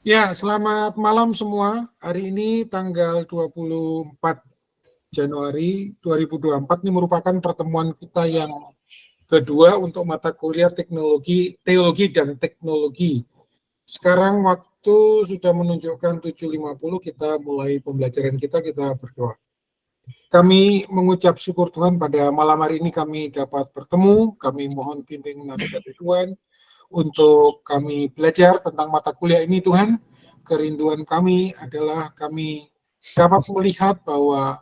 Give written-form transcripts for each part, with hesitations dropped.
Ya, selamat malam semua. Hari ini tanggal 24 Januari 2024 ini merupakan pertemuan kita yang kedua untuk mata kuliah teologi dan teknologi. Sekarang waktu sudah menunjukkan 7.50, kita mulai pembelajaran kita berdoa. Kami mengucap syukur Tuhan pada malam hari ini kami dapat bertemu. Kami mohon bimbingan dari Tuhan untuk kami belajar tentang mata kuliah ini, Tuhan. Kerinduan kami adalah kami dapat melihat bahwa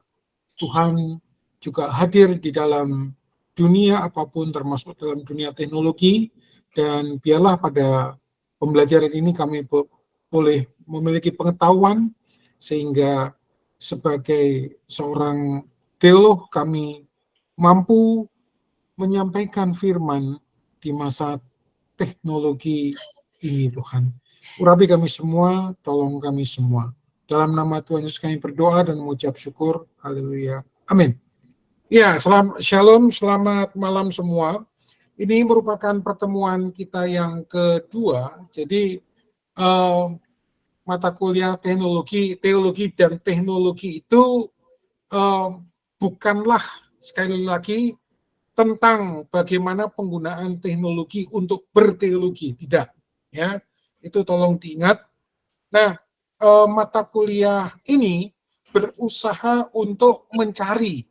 Tuhan juga hadir di dalam dunia apapun, termasuk dalam dunia teknologi, dan biarlah pada pembelajaran ini kami boleh memiliki pengetahuan, sehingga sebagai seorang teolog kami mampu menyampaikan firman di masa teknologi ini, Tuhan. Urapi kami semua, tolong kami semua. Dalam nama Tuhan Yesus kami berdoa dan mengucap syukur. Haleluya. Amin. Ya, shalom, selamat malam semua. Ini merupakan pertemuan kita yang kedua. Jadi mata kuliah teologi dan teknologi itu bukanlah, sekali lagi, tentang bagaimana penggunaan teknologi untuk berteologi, tidak, ya, itu tolong diingat. Nah, mata kuliah ini berusaha untuk mencari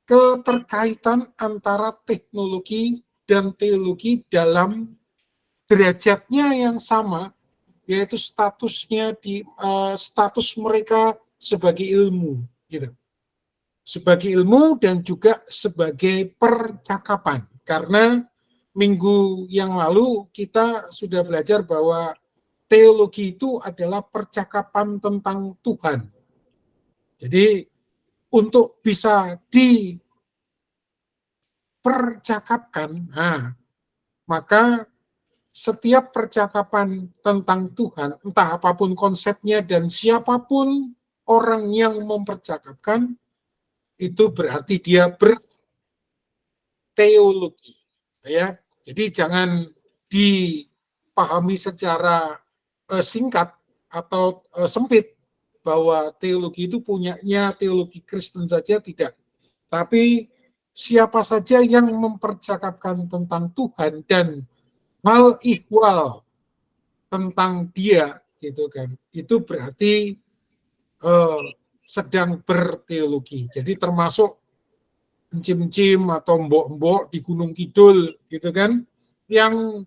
keterkaitan antara teknologi dan teologi dalam derajatnya yang sama, yaitu status mereka sebagai ilmu, gitu. Sebagai ilmu dan juga sebagai percakapan. Karena minggu yang lalu kita sudah belajar bahwa teologi itu adalah percakapan tentang Tuhan. Jadi untuk bisa dipercakapkan, maka setiap percakapan tentang Tuhan, entah apapun konsepnya dan siapapun orang yang mempercakapkan, itu berarti dia berteologi, ya. Jadi jangan dipahami secara singkat atau sempit bahwa teologi itu punyanya teologi Kristen saja, tidak. Tapi siapa saja yang mempercakapkan tentang Tuhan dan hal ihwal tentang dia, gitu kan, itu berarti sedang berteologi. Jadi termasuk encim-encim atau mbok-mbok di Gunung Kidul, gitu kan, yang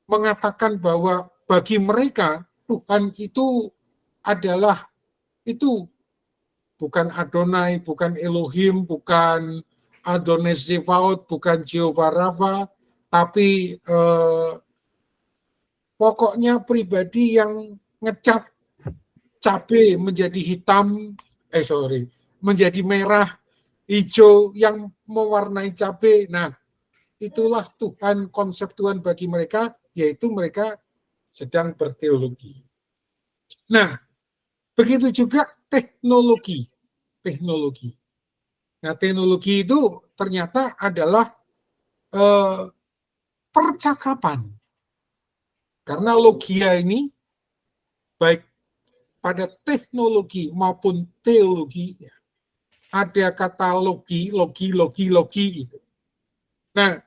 mengatakan bahwa bagi mereka Tuhan itu adalah itu bukan Adonai, bukan Elohim, bukan Adonai Zevaot, bukan Jehovah Rafa, tapi pokoknya pribadi yang ngecat cabai menjadi hitam, menjadi merah, hijau yang mewarnai cabai. Nah, itulah Tuhan, konsep Tuhan bagi mereka, yaitu mereka sedang berteologi. Nah, begitu juga teknologi. Nah, teknologi itu ternyata adalah percakapan. Karena logia ini, baik pada teknologi maupun teologi, ada kata logi gitu. Nah,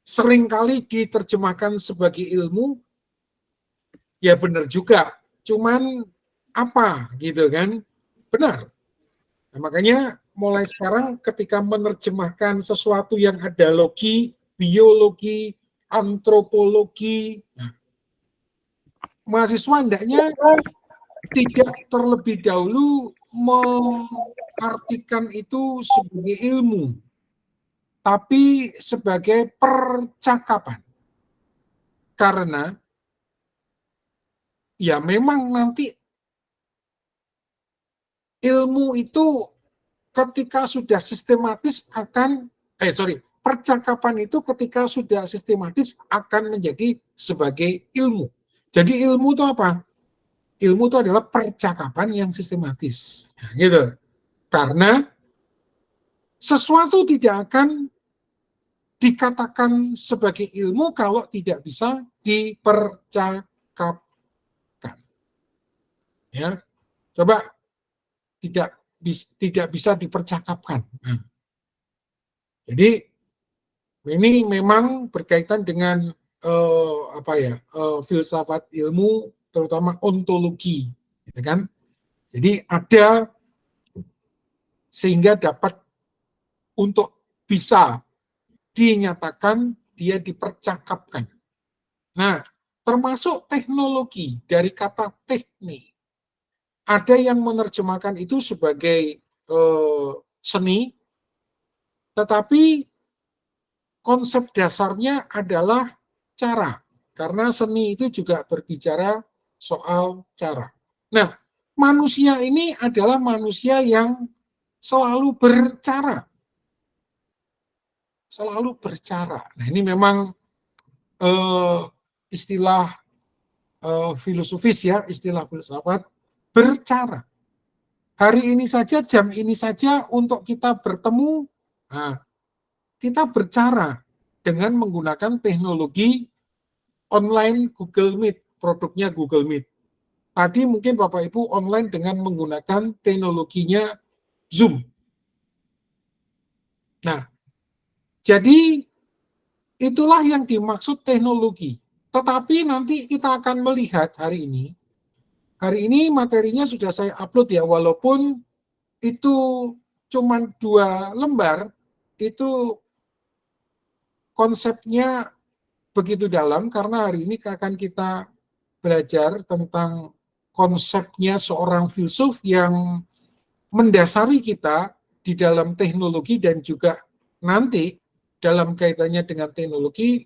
seringkali diterjemahkan sebagai ilmu, ya benar juga. Cuman apa gitu kan? Benar. Nah, makanya mulai sekarang ketika menerjemahkan sesuatu yang ada logi, biologi, antropologi, mahasiswa hendaknya tidak terlebih dahulu mengartikan itu sebagai ilmu, tapi sebagai percakapan. Karena ya memang nanti ilmu itu ketika sudah sistematis percakapan itu ketika sudah sistematis akan menjadi sebagai ilmu. Jadi ilmu itu apa? Ilmu itu adalah percakapan yang sistematis. Nah, gitu. Karena sesuatu tidak akan dikatakan sebagai ilmu kalau tidak bisa dipercakapkan. Ya, coba tidak bisa dipercakapkan. Jadi ini memang berkaitan dengan filsafat ilmu, terutama ontologi, gitu kan? Jadi ada sehingga dapat untuk bisa dinyatakan dia dipercakapkan. Nah, termasuk teknologi dari kata teknik. Ada yang menerjemahkan itu sebagai seni, tetapi konsep dasarnya adalah cara, karena seni itu juga berbicara soal cara. Nah, manusia ini adalah manusia yang selalu bercara. Selalu bercara. Nah, ini memang istilah filosofis ya, istilah filsafat, bercara. Hari ini saja, jam ini saja untuk kita bertemu, nah, kita bercara dengan menggunakan teknologi online Google Meet, produknya Google Meet. Tadi mungkin Bapak Ibu online dengan menggunakan teknologinya Zoom. Nah, jadi itulah yang dimaksud teknologi. Tetapi nanti kita akan melihat hari ini materinya sudah saya upload ya, walaupun itu cuma 2 lembar, itu konsepnya begitu dalam karena hari ini akan kita belajar tentang konsepnya seorang filsuf yang mendasari kita di dalam teknologi dan juga nanti dalam kaitannya dengan teknologi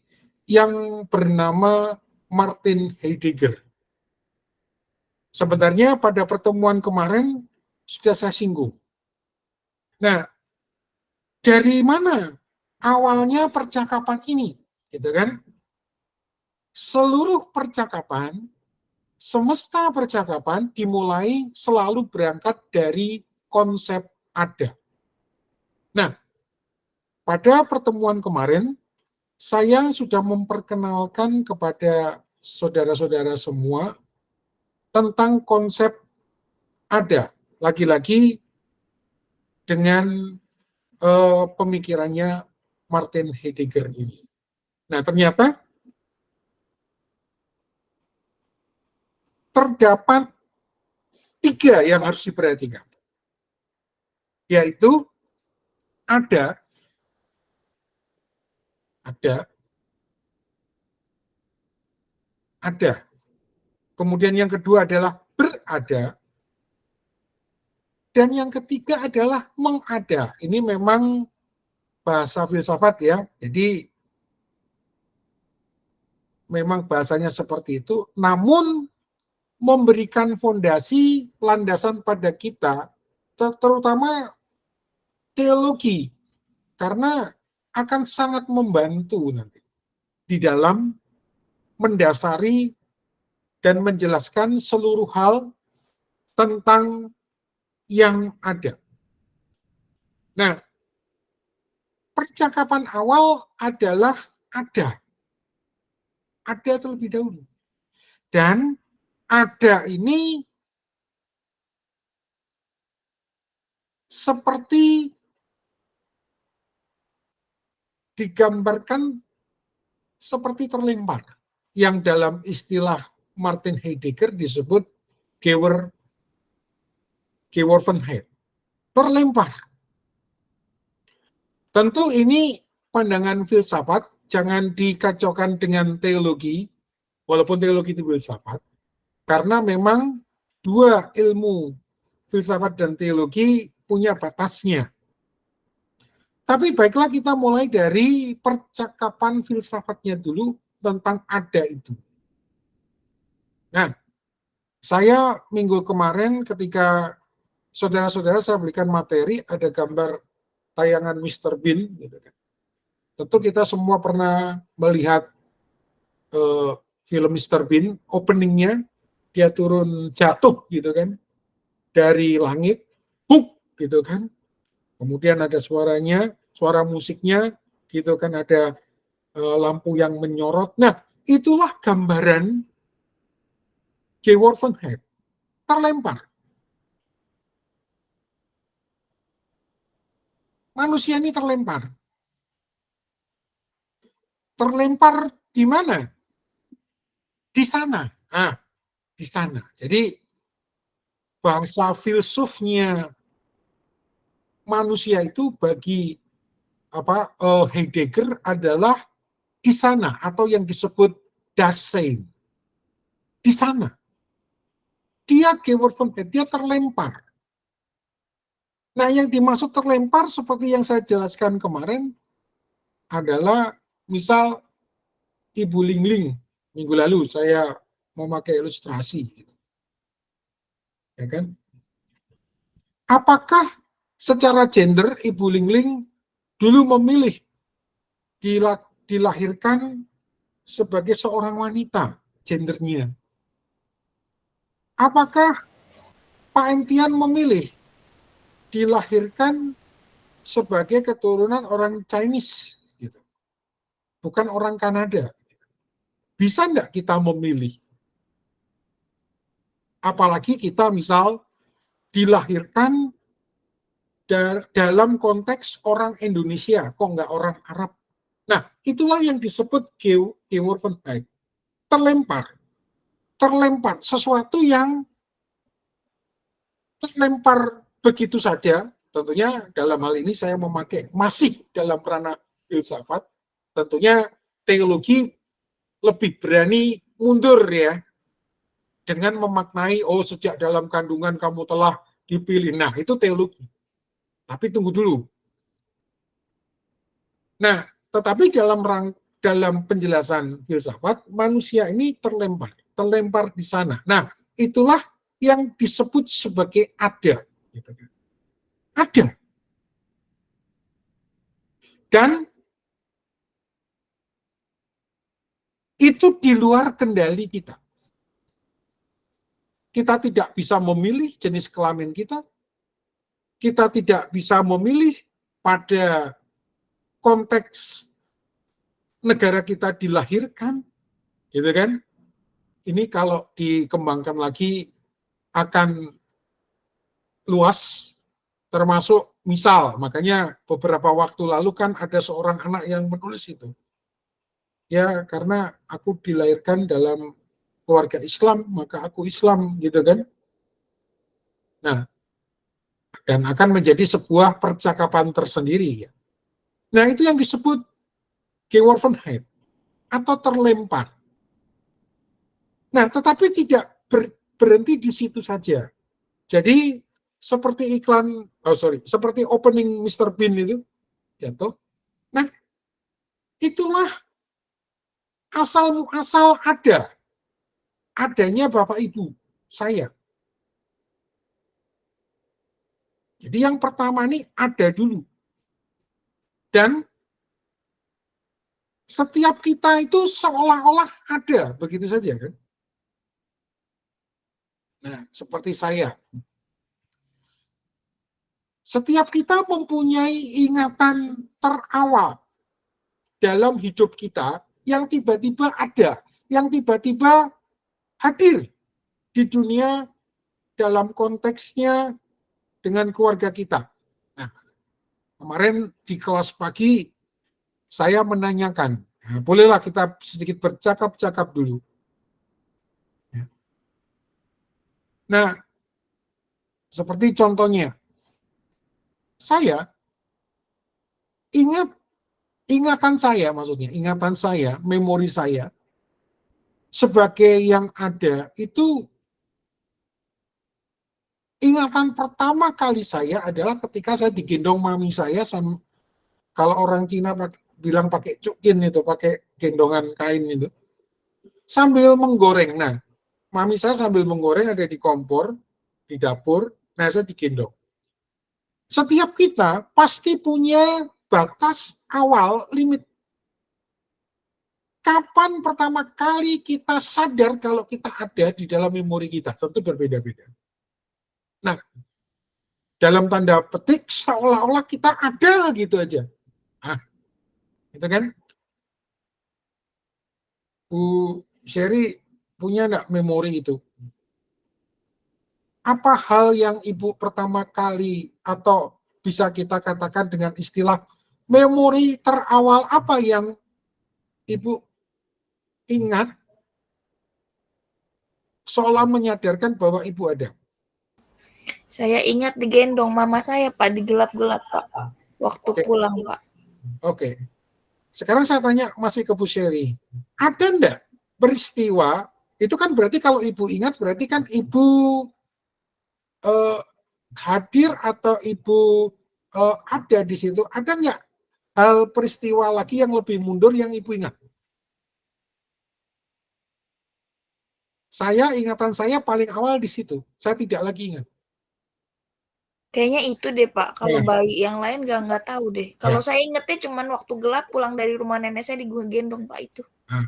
yang bernama Martin Heidegger. Sebenarnya pada pertemuan kemarin sudah saya singgung. Nah, dari mana awalnya percakapan ini? Gitu kan? Seluruh percakapan, semesta percakapan dimulai selalu berangkat dari konsep ada. Nah, pada pertemuan kemarin, saya sudah memperkenalkan kepada saudara-saudara semua tentang konsep ada. Lagi-lagi dengan pemikirannya Martin Heidegger ini. Nah, ternyata terdapat 3 yang harus diperhatikan, yaitu ada, kemudian yang kedua adalah berada, dan yang ketiga adalah mengada. Ini memang bahasa filsafat ya, jadi memang bahasanya seperti itu, namun memberikan fondasi, landasan pada kita, terutama teologi, karena akan sangat membantu nanti di dalam mendasari dan menjelaskan seluruh hal tentang yang ada. Nah, percakapan awal adalah ada. Ada terlebih dahulu. Dan ada ini seperti digambarkan seperti terlempar, yang dalam istilah Martin Heidegger disebut Geworfenheit, terlempar. Tentu ini pandangan filsafat, jangan dikacaukan dengan teologi, walaupun teologi itu filsafat, karena memang 2 ilmu filsafat dan teologi punya batasnya. Tapi baiklah kita mulai dari percakapan filsafatnya dulu tentang ada itu. Nah, saya minggu kemarin ketika saudara-saudara saya berikan materi, ada gambar tayangan Mr. Bean, gitu kan. Tentu kita semua pernah melihat film Mr. Bean, openingnya dia turun jatuh gitu kan dari langit, buk gitu kan. Kemudian ada suaranya, suara musiknya, gitu kan, ada lampu yang menyorot. Nah, itulah gambaran geworfen head, terlempar. Manusia ini terlempar. Terlempar di mana? Di sana. Nah, di sana. Jadi bahasa filsufnya manusia itu bagi Heidegger adalah di sana, atau yang disebut Dasein. Di sana. Dia geworfen head, dia terlempar. Nah, yang dimaksud terlempar seperti yang saya jelaskan kemarin adalah misal Ibu Lingling minggu lalu saya memakai ilustrasi, ya kan? Apakah secara gender Ibu Lingling dulu memilih dilahirkan sebagai seorang wanita gendernya? Apakah Pak Entian memilih dilahirkan sebagai keturunan orang Chinese, gitu, bukan orang Kanada? Bisa enggak kita memilih? Apalagi kita misal dilahirkan dalam konteks orang Indonesia, kok enggak orang Arab? Nah, itulah yang disebut geworfen head, terlempar. Terlempar, sesuatu yang terlempar begitu saja. Tentunya dalam hal ini saya memakai masih dalam ranah filsafat, tentunya teologi lebih berani mundur ya, dengan memaknai, oh sejak dalam kandungan kamu telah dipilih. Nah, itu teologi. Tapi tunggu dulu. Nah, tetapi dalam penjelasan filsafat, manusia ini terlempar di sana. Nah, itulah yang disebut sebagai ada. Ada. Dan itu di luar kendali kita. Kita tidak bisa memilih jenis kelamin kita. Kita tidak bisa memilih pada konteks negara kita dilahirkan, gitu kan? Ini kalau dikembangkan lagi akan luas, termasuk misal, makanya beberapa waktu lalu kan ada seorang anak yang menulis itu. Ya, karena aku dilahirkan dalam keluarga Islam, maka aku Islam, gitu kan? Nah, dan akan menjadi sebuah percakapan tersendiri. Ya. Nah, itu yang disebut geworfen head, atau terlempar. Nah, tetapi tidak berhenti di situ saja. Jadi, seperti seperti opening Mr. Bean itu, ya toh. Nah, itulah asal adanya Bapak Ibu saya. Jadi yang pertama ini ada dulu. Dan setiap kita itu seolah-olah ada, begitu saja kan. Nah, seperti saya. Setiap kita mempunyai ingatan terawal dalam hidup kita yang tiba-tiba ada, yang tiba-tiba hadir di dunia dalam konteksnya dengan keluarga kita. Nah, kemarin di kelas pagi saya menanyakan, nah, bolehlah kita sedikit bercakap-cakap dulu. Nah, seperti contohnya, saya ingatan saya, memori saya sebagai yang ada itu, ingatan pertama kali saya adalah ketika saya digendong mami saya, kalau orang Cina bilang pakai cukin itu, pakai gendongan kain itu, sambil menggoreng. Nah, mami saya sambil menggoreng ada di kompor, di dapur, nah saya digendong. Setiap kita pasti punya batas awal, limit. Kapan pertama kali kita sadar kalau kita ada di dalam memori kita? Tentu berbeda-beda. Nah, dalam tanda petik seolah-olah kita ada gitu aja. Nah, Gitu kan? Bu Sherry punya enggak memori itu? Apa hal yang Ibu pertama kali atau bisa kita katakan dengan istilah memori terawal apa yang Ibu ingat seolah menyadarkan bahwa Ibu ada? Saya ingat digendong mama saya, Pak, di gelap-gelap, Pak. Waktu Oke. pulang, Pak. Oke. Sekarang saya tanya masih ke Bu Sherry. Ada enggak peristiwa, itu kan berarti kalau Ibu ingat berarti kan Ibu hadir atau Ibu ada di situ. Ada enggak hal peristiwa lagi yang lebih mundur yang Ibu ingat? Ingatan saya paling awal di situ. Saya tidak lagi ingat. Kayaknya itu deh, Pak. Kalau Ya, bayi yang lain nggak tahu deh. Kalau ya. saya ingetnya cuman waktu gelap pulang dari rumah nenek saya digendong, Pak, itu. Nah,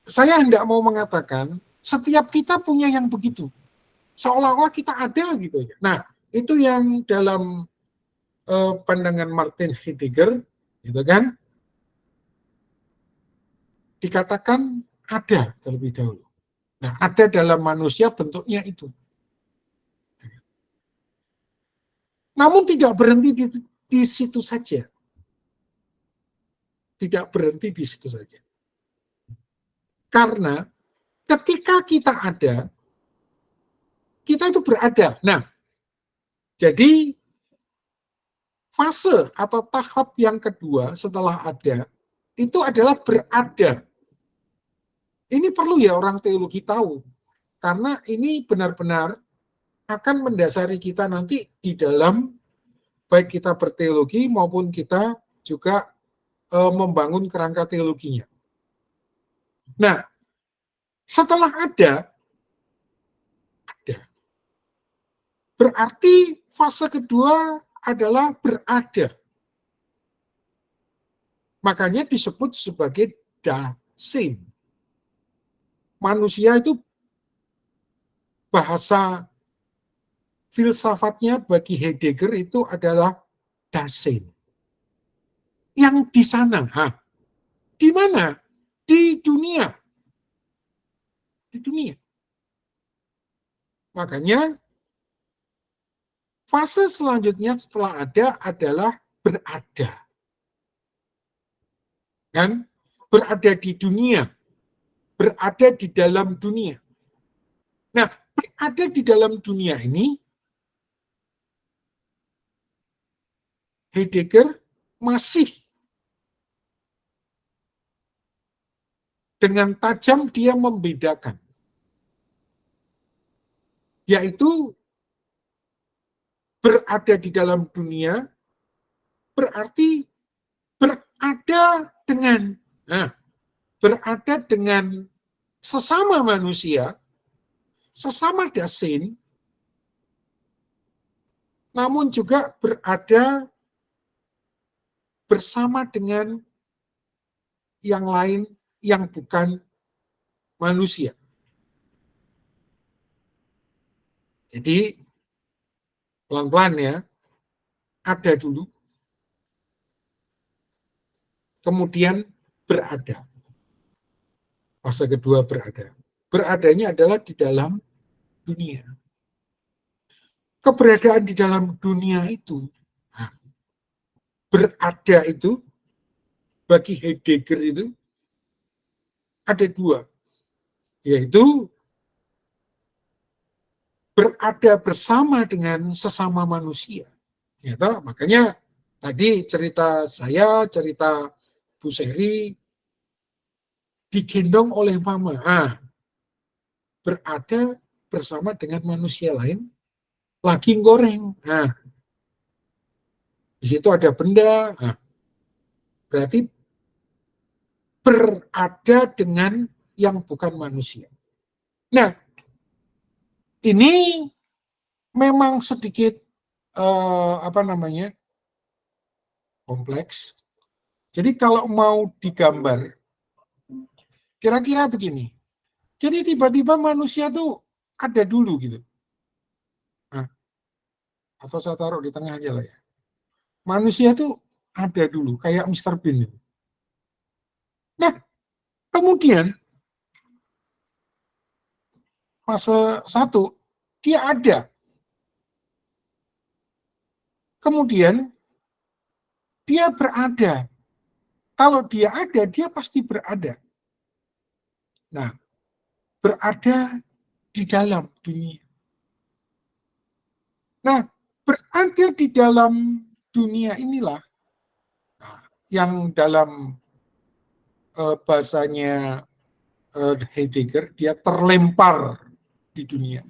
saya tidak mau mengatakan setiap kita punya yang begitu. Seolah-olah kita ada gitu aja. Nah, itu yang dalam pandangan Martin Heidegger, gitu kan, dikatakan ada terlebih dahulu. Nah, ada dalam manusia bentuknya itu. Namun tidak berhenti di situ saja. Tidak berhenti di situ saja. Karena ketika kita ada, kita itu berada. Nah, jadi fase atau tahap yang kedua setelah ada, itu adalah berada. Ini perlu ya orang teologi tahu. Karena ini benar-benar akan mendasari kita nanti di dalam baik kita berteologi maupun kita juga membangun kerangka teologinya. Nah, setelah ada, berarti fase kedua adalah berada. Makanya disebut sebagai dasein. Manusia itu bahasa filsafatnya bagi Heidegger itu adalah dasein. Yang di sana, di mana? Di dunia. Di dunia. Makanya fase selanjutnya setelah ada adalah berada. Kan? Berada di dunia. Berada di dalam dunia. Nah, berada di dalam dunia ini, Heidegger masih dengan tajam dia membedakan. Yaitu berada di dalam dunia berarti berada dengan berada dengan sesama manusia, sesama dasein, namun juga berada bersama dengan yang lain yang bukan manusia. Jadi pelan-pelan ya, ada dulu, kemudian berada. Fase kedua berada. Beradanya adalah di dalam dunia. Keberadaan di dalam dunia itu, berada itu, bagi Heidegger itu, ada dua. Yaitu berada bersama dengan sesama manusia. Ya, makanya tadi cerita saya, cerita Bu Sherry, digendong oleh mama. Berada bersama dengan manusia lain, lagi goreng. Di situ ada benda. Berarti berada dengan yang bukan manusia. Nah, ini memang sedikit kompleks. Jadi kalau mau digambar, kira-kira begini. Jadi tiba-tiba manusia tuh ada dulu gitu. Atau saya taruh di tengah aja lah ya. Manusia tuh ada dulu, kayak Mr. Bean. Nah, kemudian fase 1 dia ada. Kemudian dia berada. Kalau dia ada, dia pasti berada. Nah, berada di dalam dunia. Nah, berada di dalam dunia inilah yang dalam bahasanya Heidegger, dia terlempar di dunia.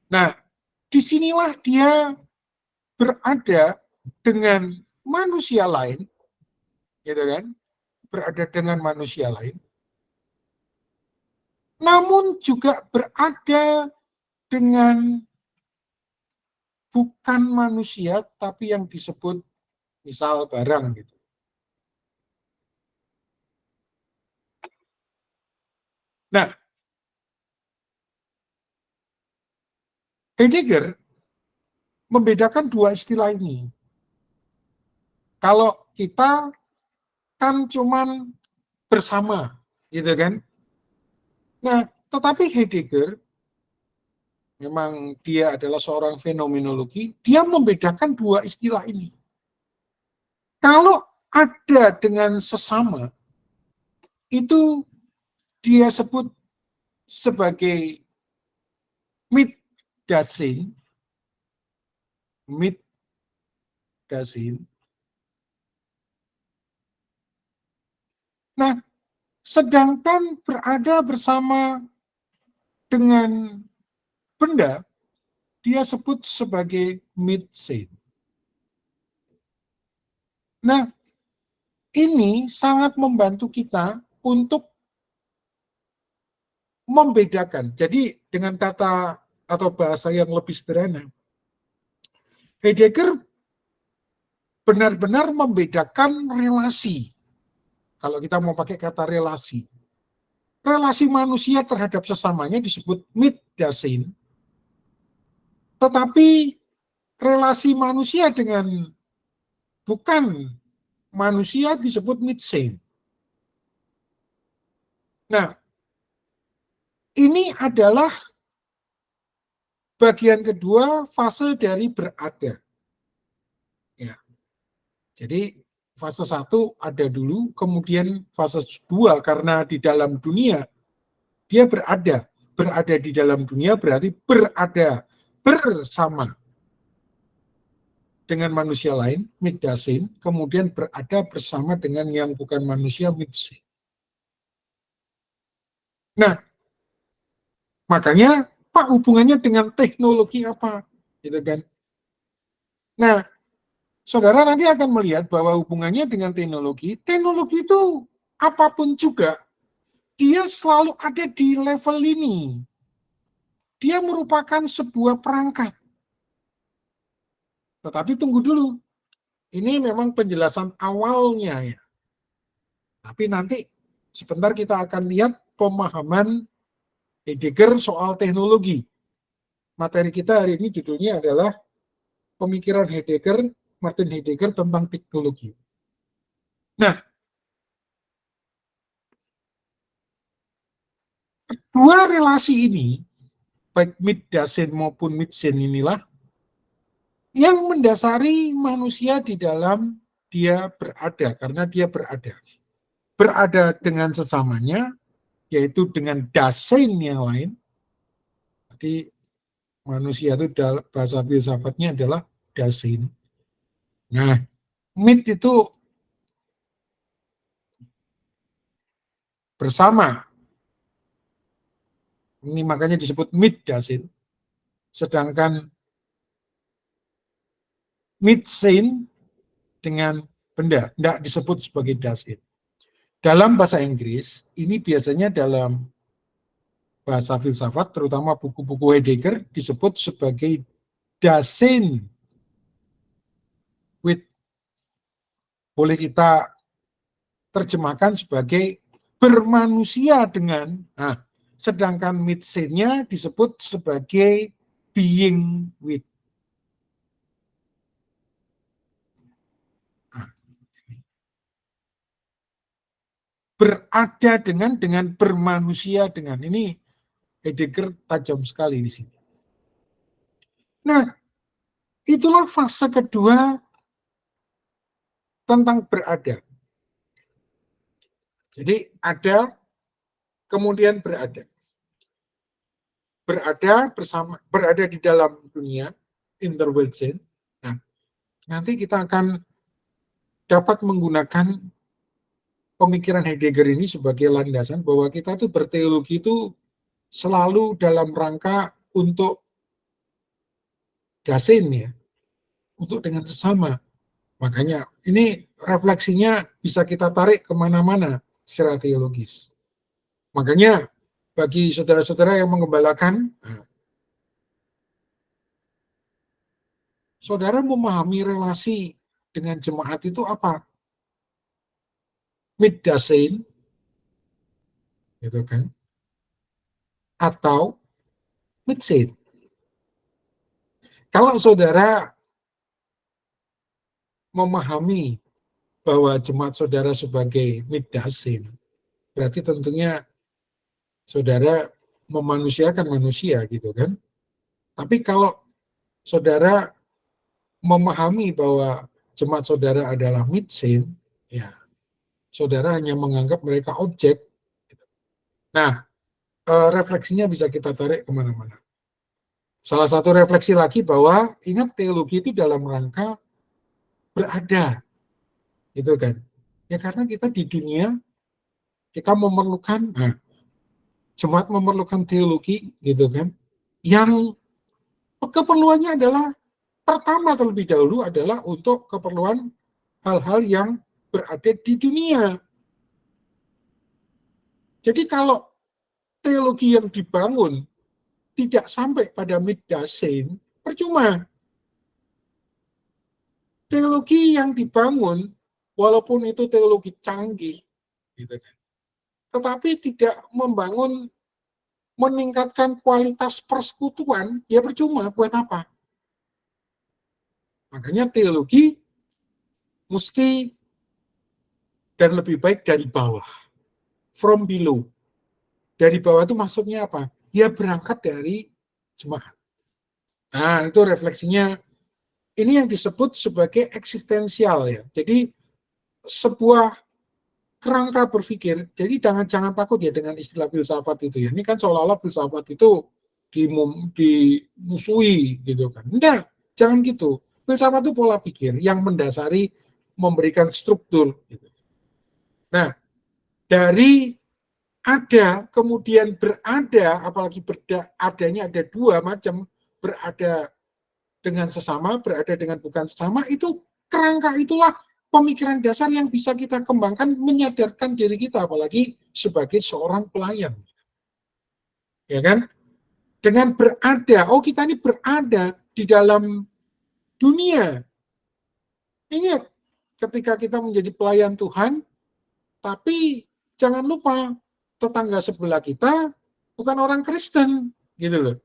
Nah, disinilah dia berada dengan manusia lain, gitu kan? Berada dengan manusia lain, namun juga berada dengan bukan manusia, tapi yang disebut misal barang gitu. Nah, Heidegger membedakan dua istilah ini. Kalau kita kan cuman bersama, gitu kan? Nah, tetapi Heidegger memang dia adalah seorang fenomenologi, dia membedakan dua istilah ini. Kalau ada dengan sesama, itu dia sebut sebagai Mitdasein. Mitdasein. Nah, sedangkan berada bersama dengan benda, dia sebut sebagai Mitsein. Nah, ini sangat membantu kita untuk membedakan. Jadi dengan kata atau bahasa yang lebih sederhana, Heidegger benar-benar membedakan relasi. Kalau kita mau pakai kata relasi. Relasi manusia terhadap sesamanya disebut Mitdasein. Tetapi relasi manusia dengan bukan manusia disebut Mitsein. Nah, ini adalah bagian kedua fase dari berada. Ya. Jadi fase 1 ada dulu, kemudian fase 2 karena di dalam dunia dia berada. Berada di dalam dunia berarti berada bersama dengan manusia lain, Mitdasein, kemudian berada bersama dengan yang bukan manusia, Mitsein. Nah, makanya Pak hubungannya dengan teknologi apa? Gitu kan. Nah, saudara nanti akan melihat bahwa hubungannya dengan teknologi itu apapun juga, dia selalu ada di level ini. Dia merupakan sebuah perangkat. Tetapi tunggu dulu, ini memang penjelasan awalnya ya. Tapi nanti sebentar kita akan lihat pemahaman Heidegger soal teknologi. Materi kita hari ini judulnya adalah pemikiran Heidegger, Martin Heidegger tentang teknologi. Nah, dua relasi ini, baik Mitdasein maupun Mitsein inilah yang mendasari manusia di dalam dia berada, karena dia berada. Berada dengan sesamanya, yaitu dengan Dasein yang lain. Jadi manusia itu bahasa filsafatnya adalah Dasein. Nah, mit itu bersama. Ini makanya disebut Mitdasein. Sedangkan Mitsein dengan benda, tidak disebut sebagai Dasein. Dalam bahasa Inggris, ini biasanya dalam bahasa filsafat, terutama buku-buku Heidegger, disebut sebagai Dasein with. Boleh kita terjemahkan sebagai bermanusia dengan, nah, sedangkan Mitsein-nya disebut sebagai being with. Nah, berada dengan bermanusia dengan. Ini Heidegger tajam sekali di sini. Nah, itulah fase kedua tentang berada. Jadi ada, kemudian berada. Berada bersama, berada di dalam dunia, interweltsein. Nah, nanti kita akan dapat menggunakan pemikiran Heidegger ini sebagai landasan bahwa kita tuh berteologi itu selalu dalam rangka untuk dasein ya, untuk dengan sesama. Makanya ini refleksinya bisa kita tarik kemana-mana secara teologis. Makanya bagi saudara-saudara yang mengembalakan, saudara memahami relasi dengan jemaat itu apa? Mitdasein, gitu kan? Atau mitsein. Kalau saudara memahami bahwa jemaat saudara sebagai mitdasein, berarti tentunya saudara memanusiakan manusia, gitu kan? Tapi kalau saudara memahami bahwa jemaat saudara adalah mitsein, ya saudara hanya menganggap mereka objek. Nah, refleksinya bisa kita tarik kemana-mana. Salah satu refleksi lagi bahwa ingat teologi itu dalam rangka berada, gitu kan? Ya karena kita di dunia kita memerlukan, jemaat memerlukan teologi, gitu kan? Yang keperluannya adalah pertama terlebih dahulu adalah untuk keperluan hal-hal yang berada di dunia. Jadi kalau teologi yang dibangun tidak sampai pada mitdasein, percuma. Teologi yang dibangun, walaupun itu teologi canggih, gitu kan, tetapi tidak membangun, meningkatkan kualitas persekutuan, ya percuma, buat apa? Makanya teologi mesti dan lebih baik dari bawah, from below. Dari bawah itu maksudnya apa? Ya berangkat dari jemaat. Nah, itu refleksinya. Ini yang disebut sebagai eksistensial ya. Jadi sebuah kerangka berpikir. Jadi jangan takut ya dengan istilah filsafat itu ya. Ini kan seolah-olah filsafat itu dimusuhi gitu kan. Enggak, jangan gitu. Filsafat itu pola pikir yang mendasari, memberikan struktur. Gitu. Nah, dari ada kemudian berada, apalagi adanya ada dua macam, berada dengan sesama, berada dengan bukan sesama, itu kerangka itulah pemikiran dasar yang bisa kita kembangkan, menyadarkan diri kita, apalagi sebagai seorang pelayan. Ya kan? Dengan berada, oh kita ini berada di dalam dunia. Ingat, ketika kita menjadi pelayan Tuhan, tapi jangan lupa tetangga sebelah kita bukan orang Kristen, gitu loh.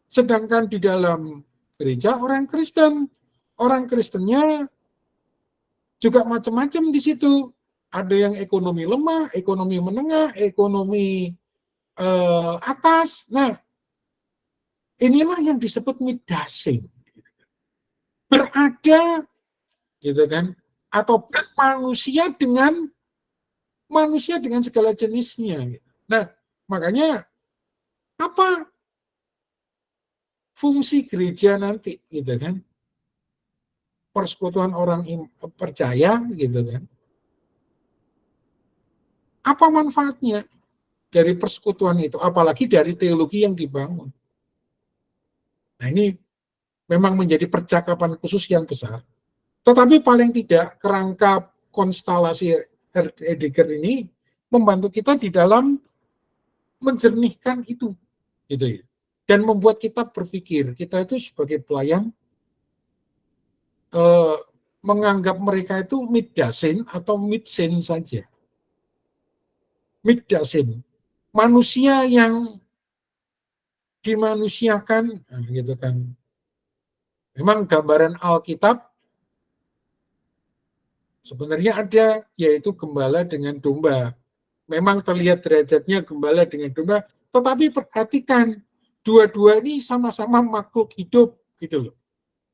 Sedangkan di dalam gereja orang Kristen, orang Kristennya juga macam-macam di situ. Ada yang ekonomi lemah, ekonomi menengah, ekonomi atas. Nah, inilah yang disebut mitdasein. Berada, gitu kan, atau bermanusia dengan manusia dengan segala jenisnya. Nah, makanya apa fungsi gereja nanti, gitu kan? Persekutuan orang percaya, gitu kan? Apa manfaatnya dari persekutuan itu, apalagi dari teologi yang dibangun? Nah, ini memang menjadi percakapan khusus yang besar. Tetapi paling tidak kerangka konstelasi Heidegger ini membantu kita di dalam menjernihkan itu, gitu ya. Dan membuat kita berpikir, kita itu sebagai pelayan menganggap mereka itu mitdasein atau mitsein saja. Mitdasein, manusia yang dimanusiakan, gitu kan. Memang gambaran Alkitab sebenarnya ada, yaitu gembala dengan domba. memang terlihat derajatnya gembala dengan domba, tetapi perhatikan dua-dua ini sama-sama makhluk hidup gitu loh.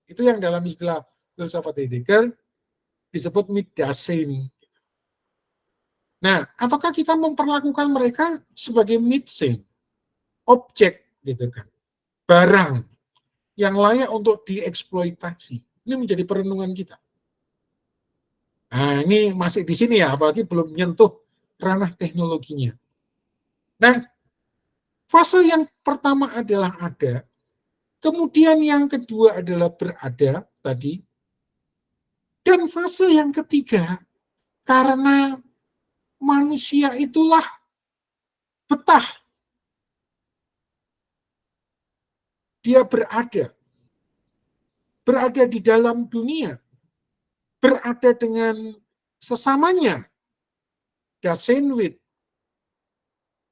Itu yang dalam istilah filsafat Heidegger disebut Mitdasein. Nah, ataukah kita memperlakukan mereka sebagai Mitsein, objek gitu kan, barang yang layak untuk dieksploitasi. Ini menjadi perenungan kita. Nah, ini masih di sini ya, apalagi belum menyentuh ranah teknologinya. Nah, fase yang pertama adalah ada, kemudian yang kedua adalah berada tadi, dan fase yang ketiga, karena manusia itulah betah dia berada di dalam dunia, berada dengan sesamanya, Dasein,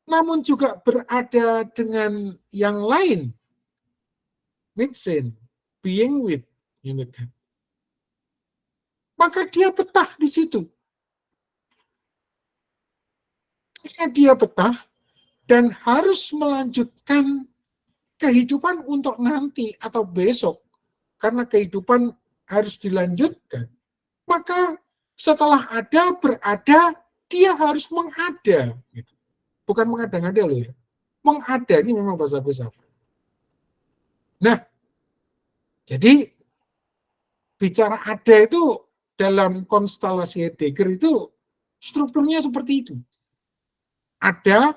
namun juga berada dengan yang lain, Mitsein, being with, maka dia betah di situ. Jika dia betah dan harus melanjutkan kehidupan untuk nanti atau besok, karena kehidupan harus dilanjutkan, maka setelah ada, berada, dia harus mengada. Bukan mengada-ngada loh ya. Mengada ini memang bahasa filsafat. Nah, jadi bicara ada itu dalam konstelasi Heidegger itu strukturnya seperti itu. Ada,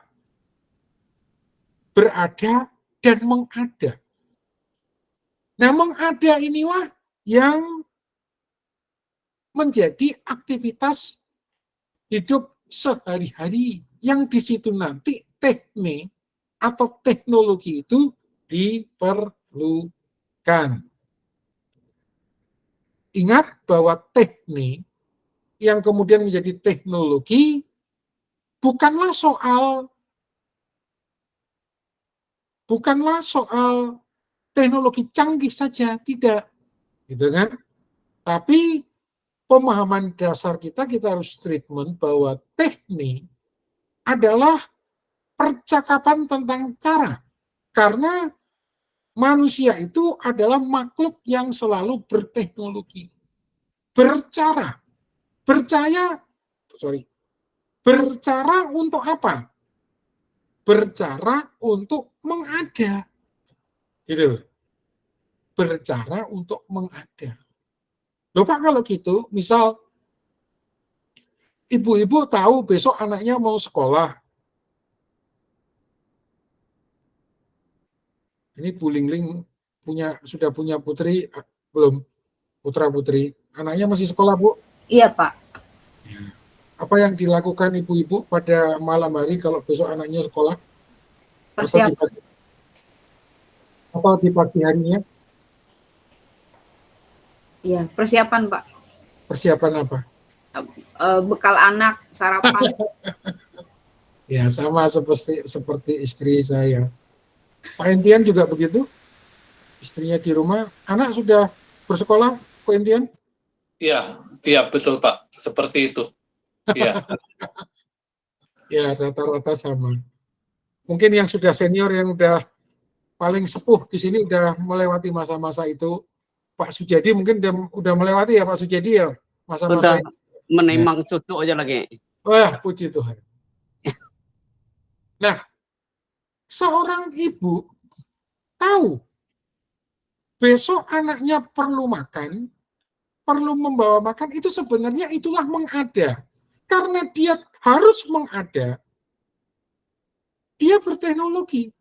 berada, dan mengada. Nah, mengada inilah yang menjadi aktivitas hidup sehari-hari yang di situ nanti teknik atau teknologi itu diperlukan. Ingat bahwa teknik yang kemudian menjadi teknologi bukanlah soal teknologi canggih saja, tidak, gitu kan? Tapi pemahaman dasar kita harus treatment bahwa teknik adalah percakapan tentang cara, karena manusia itu adalah makhluk yang selalu berteknologi, bercara, bercara untuk apa? Bercara untuk mengada, gitu. Bercara untuk mengada. Loh Pak, kalau gitu, misal ibu-ibu tahu besok anaknya mau sekolah. Ini Bu Lingling sudah punya putri belum? Putra putri. Anaknya masih sekolah, Bu? Iya, Pak. Apa yang dilakukan ibu-ibu pada malam hari kalau besok anaknya sekolah? Persiapan. Apa di pagi harinya? Iya, persiapan, Pak. Persiapan apa? Bekal anak, sarapan. Ya, sama seperti istri saya. Pak Entian juga begitu? Istrinya di rumah, anak sudah bersekolah, Pak Entian? Iya, betul Pak, seperti itu. Iya. Ya, rata-rata sama. Mungkin yang sudah senior, yang udah paling sepuh di sini udah melewati masa-masa itu. Pak Sujadi mungkin udah melewati ya Pak Sujadi ya masa-masa itu. Menimang cucu aja lagi. Wah, puji Tuhan. Nah, seorang ibu tahu besok anaknya perlu makan, perlu membawa makan, itu sebenarnya itulah mengada. Karena dia harus mengada, dia berteknologi.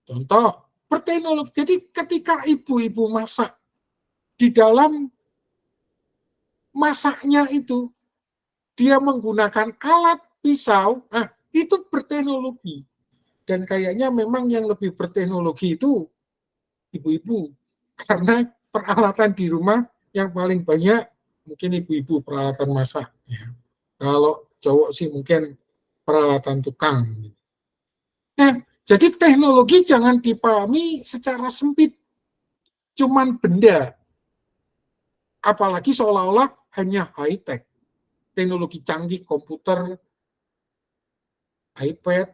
Contoh, berteknologi. Jadi ketika ibu-ibu masak, di dalam masaknya itu, dia menggunakan alat pisau, nah itu berteknologi. Dan kayaknya memang yang lebih berteknologi itu ibu-ibu. Karena peralatan di rumah yang paling banyak mungkin ibu-ibu peralatan masak. Ya. Kalau cowok sih mungkin peralatan tukang. Nah, jadi teknologi jangan dipahami secara sempit. Cuman benda. Apalagi seolah-olah hanya high-tech. Teknologi canggih, komputer, iPad,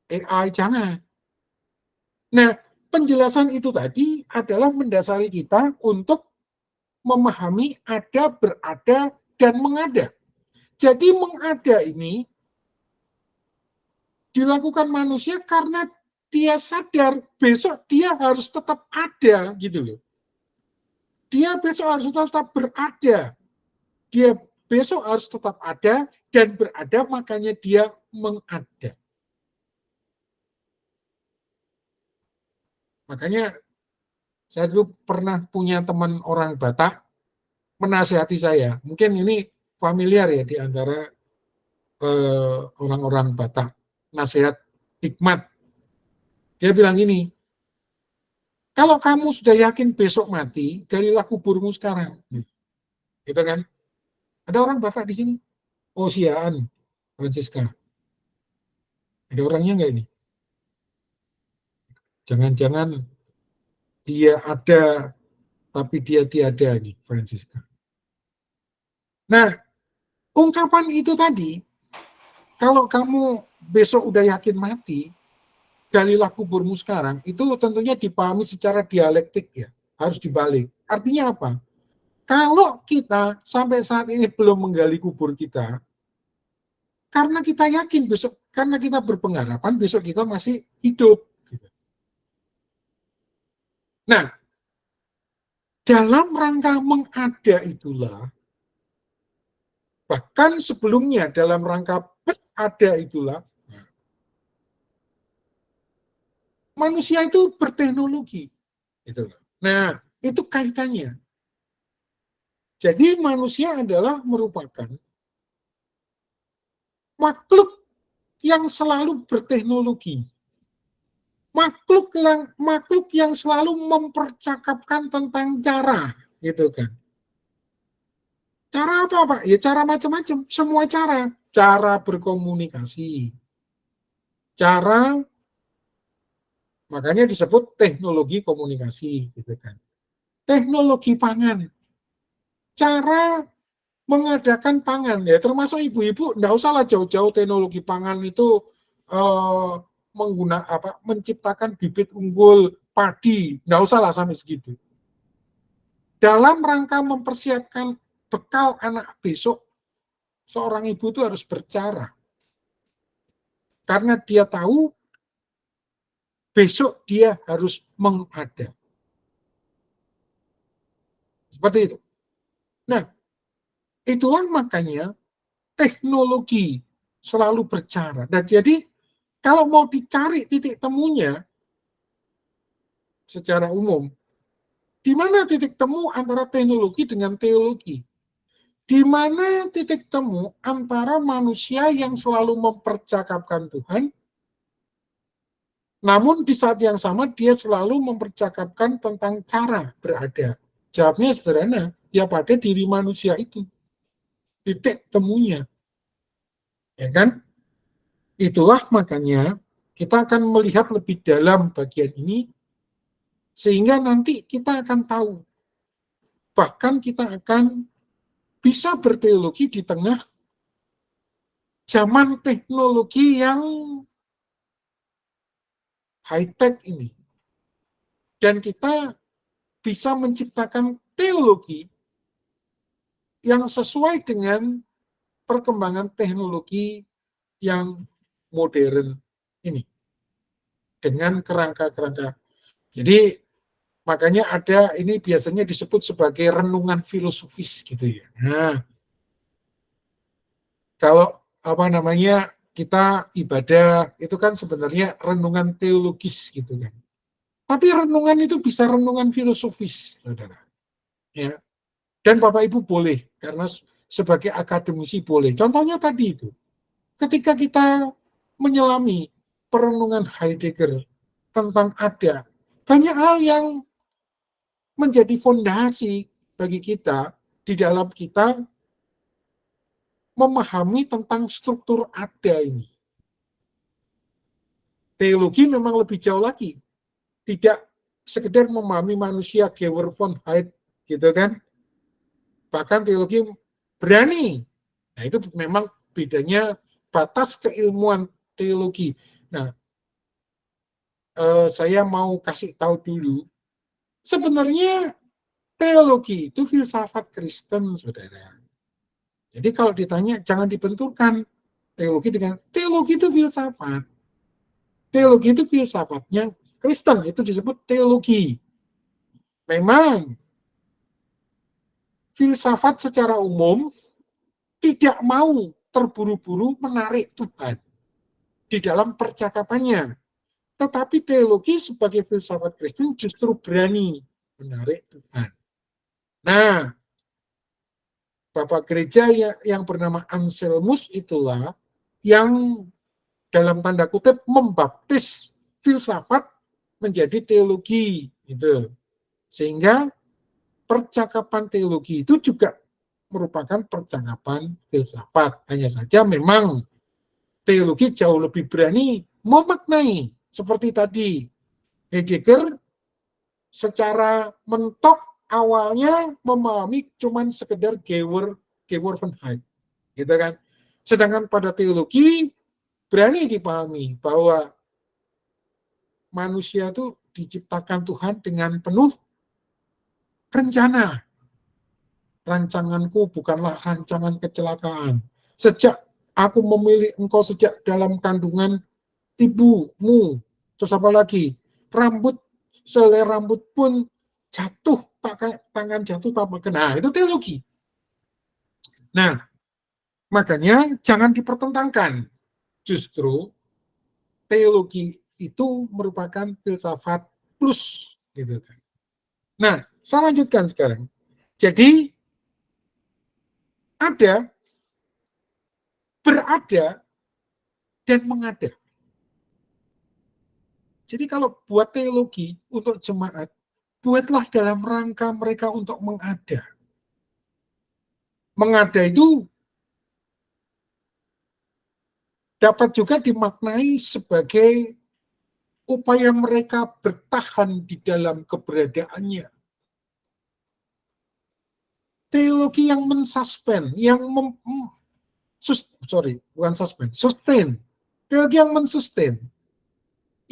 AI, jangan. Nah, penjelasan itu tadi adalah mendasari kita untuk memahami ada, berada, dan mengada. Jadi mengada ini dilakukan manusia karena dia sadar besok dia harus tetap ada gitu loh. Dia besok harus tetap berada. Dia besok harus tetap ada dan berada, makanya dia mengada. Makanya saya dulu pernah punya teman orang Batak menasihati saya. Mungkin ini familiar ya di antara orang-orang Batak. Nasihat hikmat. Dia bilang gini, kalau kamu sudah yakin besok mati, galilah kuburmu sekarang. Gitu kan? Ada orang Batak di sini? Oh, Siaan, Francisca. Ada orangnya nggak ini? Jangan-jangan dia ada, tapi dia tiada nih, Francisca. Nah, ungkapan itu tadi, kalau kamu besok udah yakin mati, galilah kuburmu sekarang, itu tentunya dipahami secara dialektik ya, harus dibalik. Artinya apa? Kalau kita sampai saat ini belum menggali kubur kita, karena kita yakin besok, karena kita berpengharapan besok kita masih hidup. Nah, dalam rangka mengada itulah, bahkan sebelumnya dalam rangka berada itulah, manusia itu berteknologi. Nah, itu kaitannya. Jadi manusia adalah merupakan makhluk yang selalu berteknologi. Makhluk yang selalu mempercakapkan tentang cara, gitu kan. Cara apa, Pak? Ya cara macam-macam, semua cara. Cara berkomunikasi. Cara, makanya disebut teknologi komunikasi, gitu kan. Teknologi pangan. Cara mengadakan pangan, ya termasuk ibu-ibu, enggak usahlah jauh-jauh teknologi pangan itu menciptakan bibit unggul padi, enggak usahlah sampai segitu. Dalam rangka mempersiapkan bekal anak besok, seorang ibu itu harus bercara. Karena dia tahu besok dia harus mengada. Seperti itu. Nah, itulah makanya teknologi selalu bercara. Dan jadi kalau mau dicari titik temunya secara umum, di mana titik temu antara teknologi dengan teologi? Di mana titik temu antara manusia yang selalu mempercakapkan Tuhan, namun di saat yang sama dia selalu mempercakapkan tentang cara berada. Jawabnya sederhana, ya pada diri manusia itu. Titik temunya. Ya kan? Itulah makanya kita akan melihat lebih dalam bagian ini, sehingga nanti kita akan tahu. Bahkan kita akan bisa berteologi di tengah zaman teknologi yang high-tech ini. Dan kita bisa menciptakan teologi yang sesuai dengan perkembangan teknologi yang modern ini. Dengan kerangka-kerangka. Jadi makanya ada, ini biasanya disebut sebagai renungan filosofis gitu ya. Nah, kalau kita ibadah itu kan sebenarnya renungan teologis gitu kan. Tapi renungan itu bisa renungan filosofis, saudara. Ya. Dan Bapak Ibu boleh, karena sebagai akademisi boleh. Contohnya tadi itu, ketika kita menyelami perenungan Heidegger tentang ada, banyak hal yang menjadi fondasi bagi kita di dalam kita memahami tentang struktur ada ini. Teologi memang lebih jauh lagi. Tidak sekedar memahami manusia Georg von Heid, gitu kan. Bahkan teologi berani. Nah itu memang bedanya batas keilmuan teologi. Nah, saya mau kasih tahu dulu, sebenarnya teologi itu filsafat Kristen, saudara. Jadi kalau ditanya, jangan dibenturkan teologi dengan teologi itu filsafat. Teologi itu filsafatnya Kristen, itu disebut teologi. Memang filsafat secara umum tidak mau terburu-buru menarik Tuhan di dalam percakapannya. Tetapi teologi sebagai filsafat Kristen justru berani menarik Tuhan. Nah, Bapak gereja yang bernama Anselmus itulah yang dalam tanda kutip membaptis filsafat menjadi teologi, gitu. Sehingga percakapan teologi itu juga merupakan percakapan filsafat. Hanya saja memang teologi jauh lebih berani memaknai. Seperti tadi, Heidegger secara mentok awalnya memahami cuman sekedar Geworfenheit, gitu kan. Sedangkan pada teologi berani dipahami bahwa manusia itu diciptakan Tuhan dengan penuh rencana. Rancanganku bukanlah rancangan kecelakaan. Sejak aku memilih engkau sejak dalam kandungan ibumu. Terus apa lagi? Selai rambut pun jatuh, tangan jatuh tanpa kena. Itu teologi. Nah, makanya jangan dipertentangkan. Justru teologi itu merupakan filsafat plus, gitu kan. Nah, saya lanjutkan sekarang. Jadi ada, berada, dan mengada. Jadi kalau buat teologi untuk jemaat, buatlah dalam rangka mereka untuk mengada. Mengada itu dapat juga dimaknai sebagai upaya mereka bertahan di dalam keberadaannya. Teologi yang mensuspend, yang sustain. Teologi yang mensustain,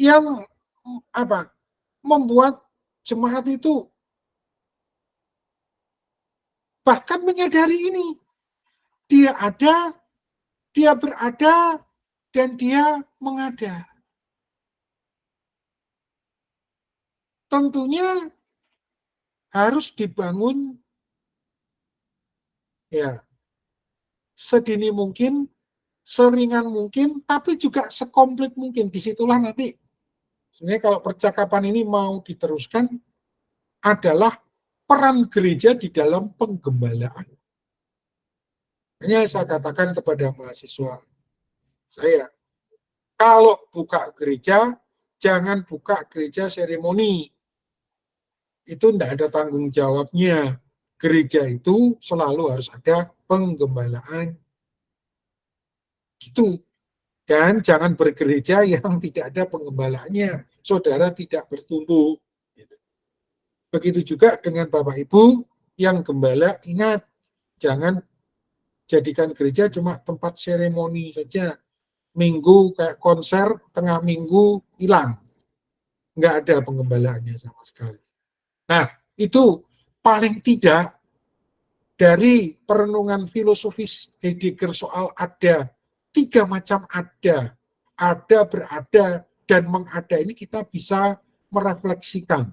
yang membuat jemaat itu bahkan menyadari ini. Dia ada, dia berada, dan dia mengada. Tentunya harus dibangun ya sedini mungkin, seringan mungkin, tapi juga sekomplit mungkin. Disitulah nanti sebenarnya kalau percakapan ini mau diteruskan adalah peran gereja di dalam penggembalaan. Hanya saya katakan kepada mahasiswa saya, kalau buka gereja, jangan buka gereja seremoni. Itu tidak ada tanggung jawabnya. Gereja itu selalu harus ada penggembalaan. Gitu. Dan jangan bergereja yang tidak ada penggembalaannya. Saudara tidak bertumbuh. Begitu juga dengan Bapak Ibu yang gembala, ingat, jangan jadikan gereja cuma tempat seremoni saja. Minggu kayak konser, tengah minggu hilang. Nggak ada penggembalaannya sama sekali. Nah, itu paling tidak dari perenungan filosofis Heidegger soal ada, 3 macam ada, berada, dan mengada ini kita bisa merefleksikan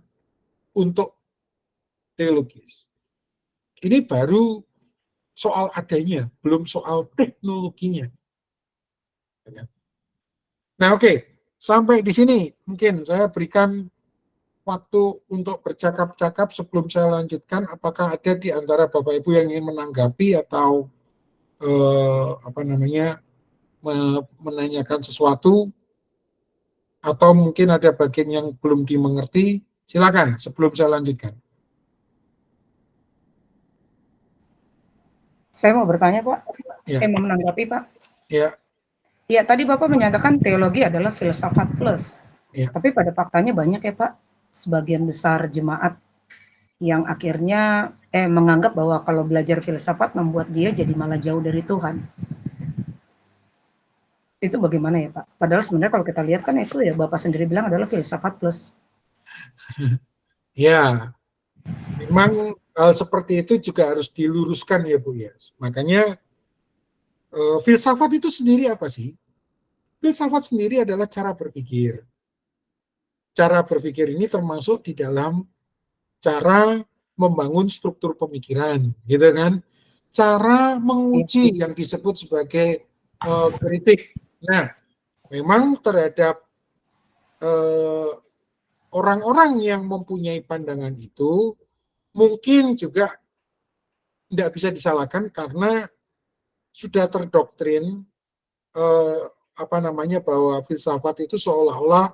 untuk teologis. Ini baru soal adanya, belum soal teknologinya. Nah, oke. Sampai di sini mungkin saya berikan waktu untuk bercakap-cakap sebelum saya lanjutkan. Apakah ada di antara Bapak Ibu yang ingin menanggapi atau menanyakan sesuatu, atau mungkin ada bagian yang belum dimengerti? Silakan sebelum saya lanjutkan. Saya mau bertanya, Pak. Ya. Mau menanggapi, Pak. Ya. Ya, tadi Bapak menyatakan teologi adalah filsafat plus. Ya. Tapi pada faktanya banyak ya, Pak, sebagian besar jemaat yang akhirnya menganggap bahwa kalau belajar filsafat membuat dia jadi malah jauh dari Tuhan. itu bagaimana ya Pak? Padahal sebenarnya kalau kita lihat kan itu ya Bapak sendiri bilang adalah filsafat plus. Ya, memang hal seperti itu juga harus diluruskan ya Bu ya. Makanya filsafat itu sendiri apa sih? Filsafat sendiri adalah cara berpikir. Cara berpikir ini termasuk di dalam cara membangun struktur pemikiran, gitu kan? Cara menguji yang disebut sebagai kritik. Nah, memang terhadap orang-orang yang mempunyai pandangan itu mungkin juga tidak bisa disalahkan karena sudah terdoktrin bahwa filsafat itu seolah-olah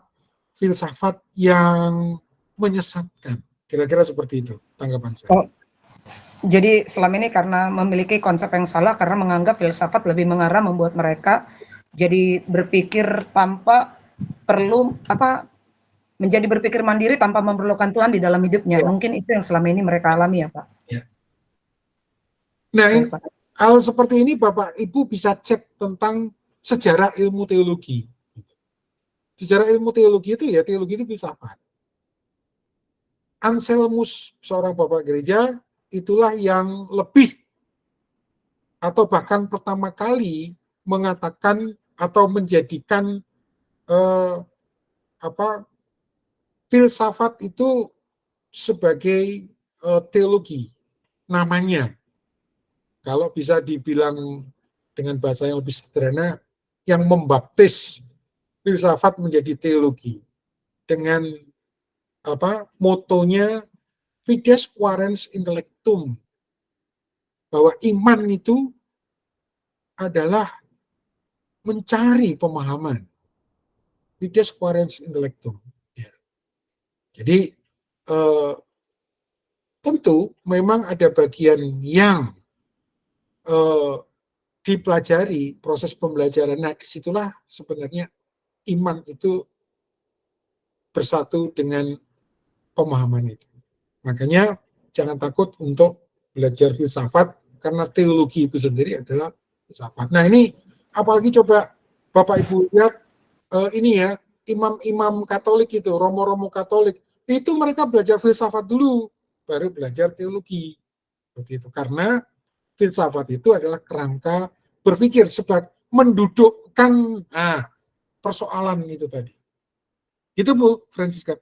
filsafat yang menyesatkan. Kira-kira seperti itu tanggapan saya. Oh, jadi selama ini karena memiliki konsep yang salah karena menganggap filsafat lebih mengarah membuat mereka jadi berpikir tanpa perlu menjadi berpikir mandiri tanpa memerlukan Tuhan di dalam hidupnya. Ya. Mungkin itu yang selama ini mereka alami ya Pak. Ya. Nah, hal seperti ini Bapak Ibu bisa cek tentang sejarah ilmu teologi. Sejarah ilmu teologi itu ya, teologi itu filsafat. Anselmus, seorang bapak gereja, itulah yang lebih atau bahkan pertama kali mengatakan atau menjadikan filsafat itu sebagai teologi namanya. Kalau bisa dibilang dengan bahasa yang lebih sederhana, yang membaptis filsafat menjadi teologi dengan motonya fides quaerens intellectum, bahwa iman itu adalah mencari pemahaman, fides quaerens intellectum. Ya. Jadi tentu memang ada bagian yang dipelajari, proses pembelajaran. Nah, disitulah sebenarnya iman itu bersatu dengan pemahaman itu. Makanya jangan takut untuk belajar filsafat karena teologi itu sendiri adalah filsafat. Nah, ini apalagi coba Bapak Ibu lihat ini ya, imam-imam Katolik itu, romo-romo Katolik, itu mereka belajar filsafat dulu, baru belajar teologi. Begitu. Karena filsafat itu adalah kerangka berpikir sebab mendudukkan persoalan itu tadi. Itu Bu Francisca.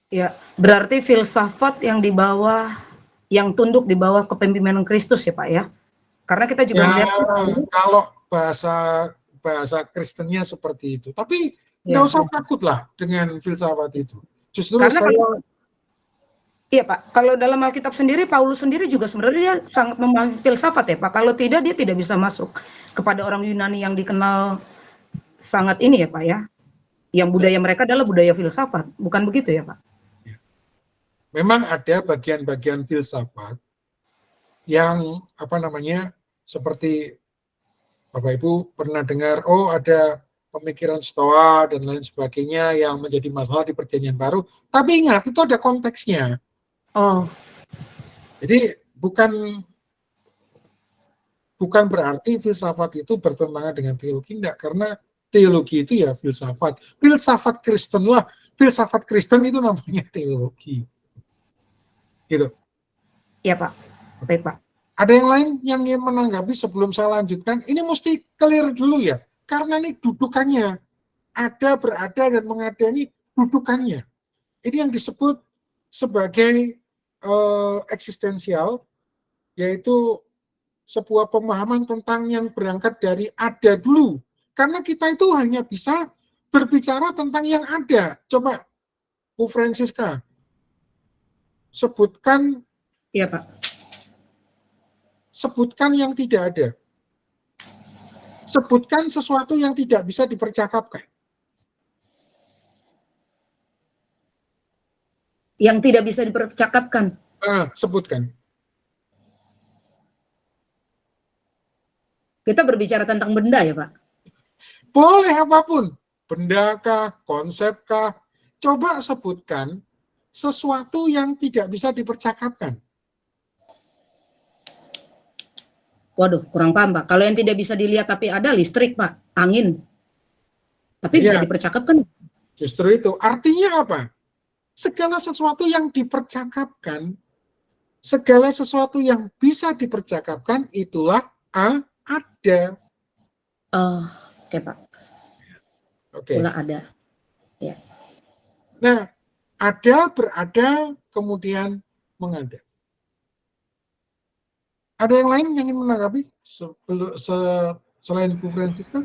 Ya, berarti filsafat yang di bawah, yang tunduk di bawah kepemimpinan Kristus ya Pak ya. Karena kita juga melihat kalau bahasa Kristennya seperti itu. Tapi nggak usah takut lah dengan filsafat itu. Justru karena iya Pak, kalau dalam Alkitab sendiri, Paulus sendiri juga sebenarnya dia sangat memahami filsafat ya Pak. Kalau tidak, dia tidak bisa masuk kepada orang Yunani yang dikenal sangat ini ya Pak ya. Yang budaya mereka adalah budaya filsafat, bukan begitu ya Pak? Memang ada bagian-bagian filsafat yang seperti Bapak Ibu pernah dengar, ada pemikiran Stoa dan lain sebagainya yang menjadi masalah di Perjanjian Baru. Tapi ingat, itu ada konteksnya. Jadi bukan berarti filsafat itu bertentangan dengan teologi, enggak, karena teologi itu ya filsafat. Filsafat Kristen lah, filsafat Kristen itu namanya teologi. Gitu. Iya Pak, baik Pak. Ada yang lain yang ingin menanggapi sebelum saya lanjutkan? Ini mesti clear dulu ya, karena ini dudukannya. Ada, berada, dan mengada ini dudukannya. Ini yang disebut sebagai eksistensial, yaitu sebuah pemahaman tentang yang berangkat dari ada dulu. Karena kita itu hanya bisa berbicara tentang yang ada. Coba, Bu Francisca, sebutkan. Iya Pak. Sebutkan yang tidak ada. Sebutkan sesuatu yang tidak bisa dipercakapkan. Yang tidak bisa dipercakapkan. Sebutkan. Kita berbicara tentang benda ya Pak? Boleh apapun. Bendakah, konsepkah. Coba sebutkan sesuatu yang tidak bisa dipercakapkan. Waduh, kurang paham Pak. Kalau yang tidak bisa dilihat tapi ada listrik Pak, angin. Tapi bisa Iya. dipercakapkan. Justru itu. Artinya apa? Segala sesuatu yang dipercakapkan, segala sesuatu yang bisa dipercakapkan, itulah ada. Oh, oke Pak. Oke. Itulah ada. Nah, ada, berada, kemudian mengada. Ada yang lain yang ingin menanggapi selain Bu Francisca?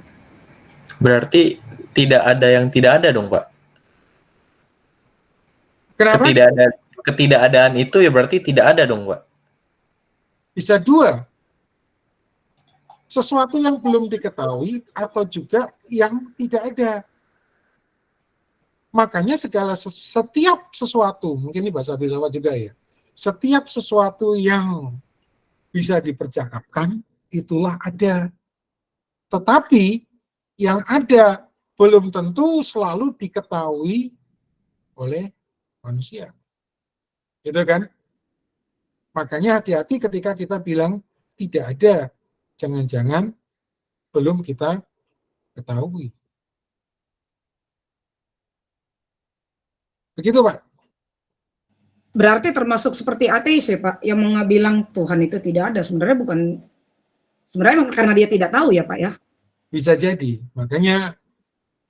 Berarti tidak ada yang tidak ada dong, Pak. Kenapa? Ketidakadaan itu ya berarti tidak ada dong, Pak. Bisa dua. Sesuatu yang belum diketahui atau juga yang tidak ada. Makanya setiap sesuatu, mungkin ini bahasa filsafat juga ya, setiap sesuatu yang bisa dipercakapkan, itulah ada. Tetapi yang ada belum tentu selalu diketahui oleh manusia. Gitu kan? Makanya hati-hati ketika kita bilang tidak ada. Jangan-jangan belum kita ketahui. Begitu, Pak? Berarti termasuk seperti ateis ya Pak, yang bilang Tuhan itu tidak ada. Sebenarnya karena dia tidak tahu ya Pak ya. Bisa jadi. Makanya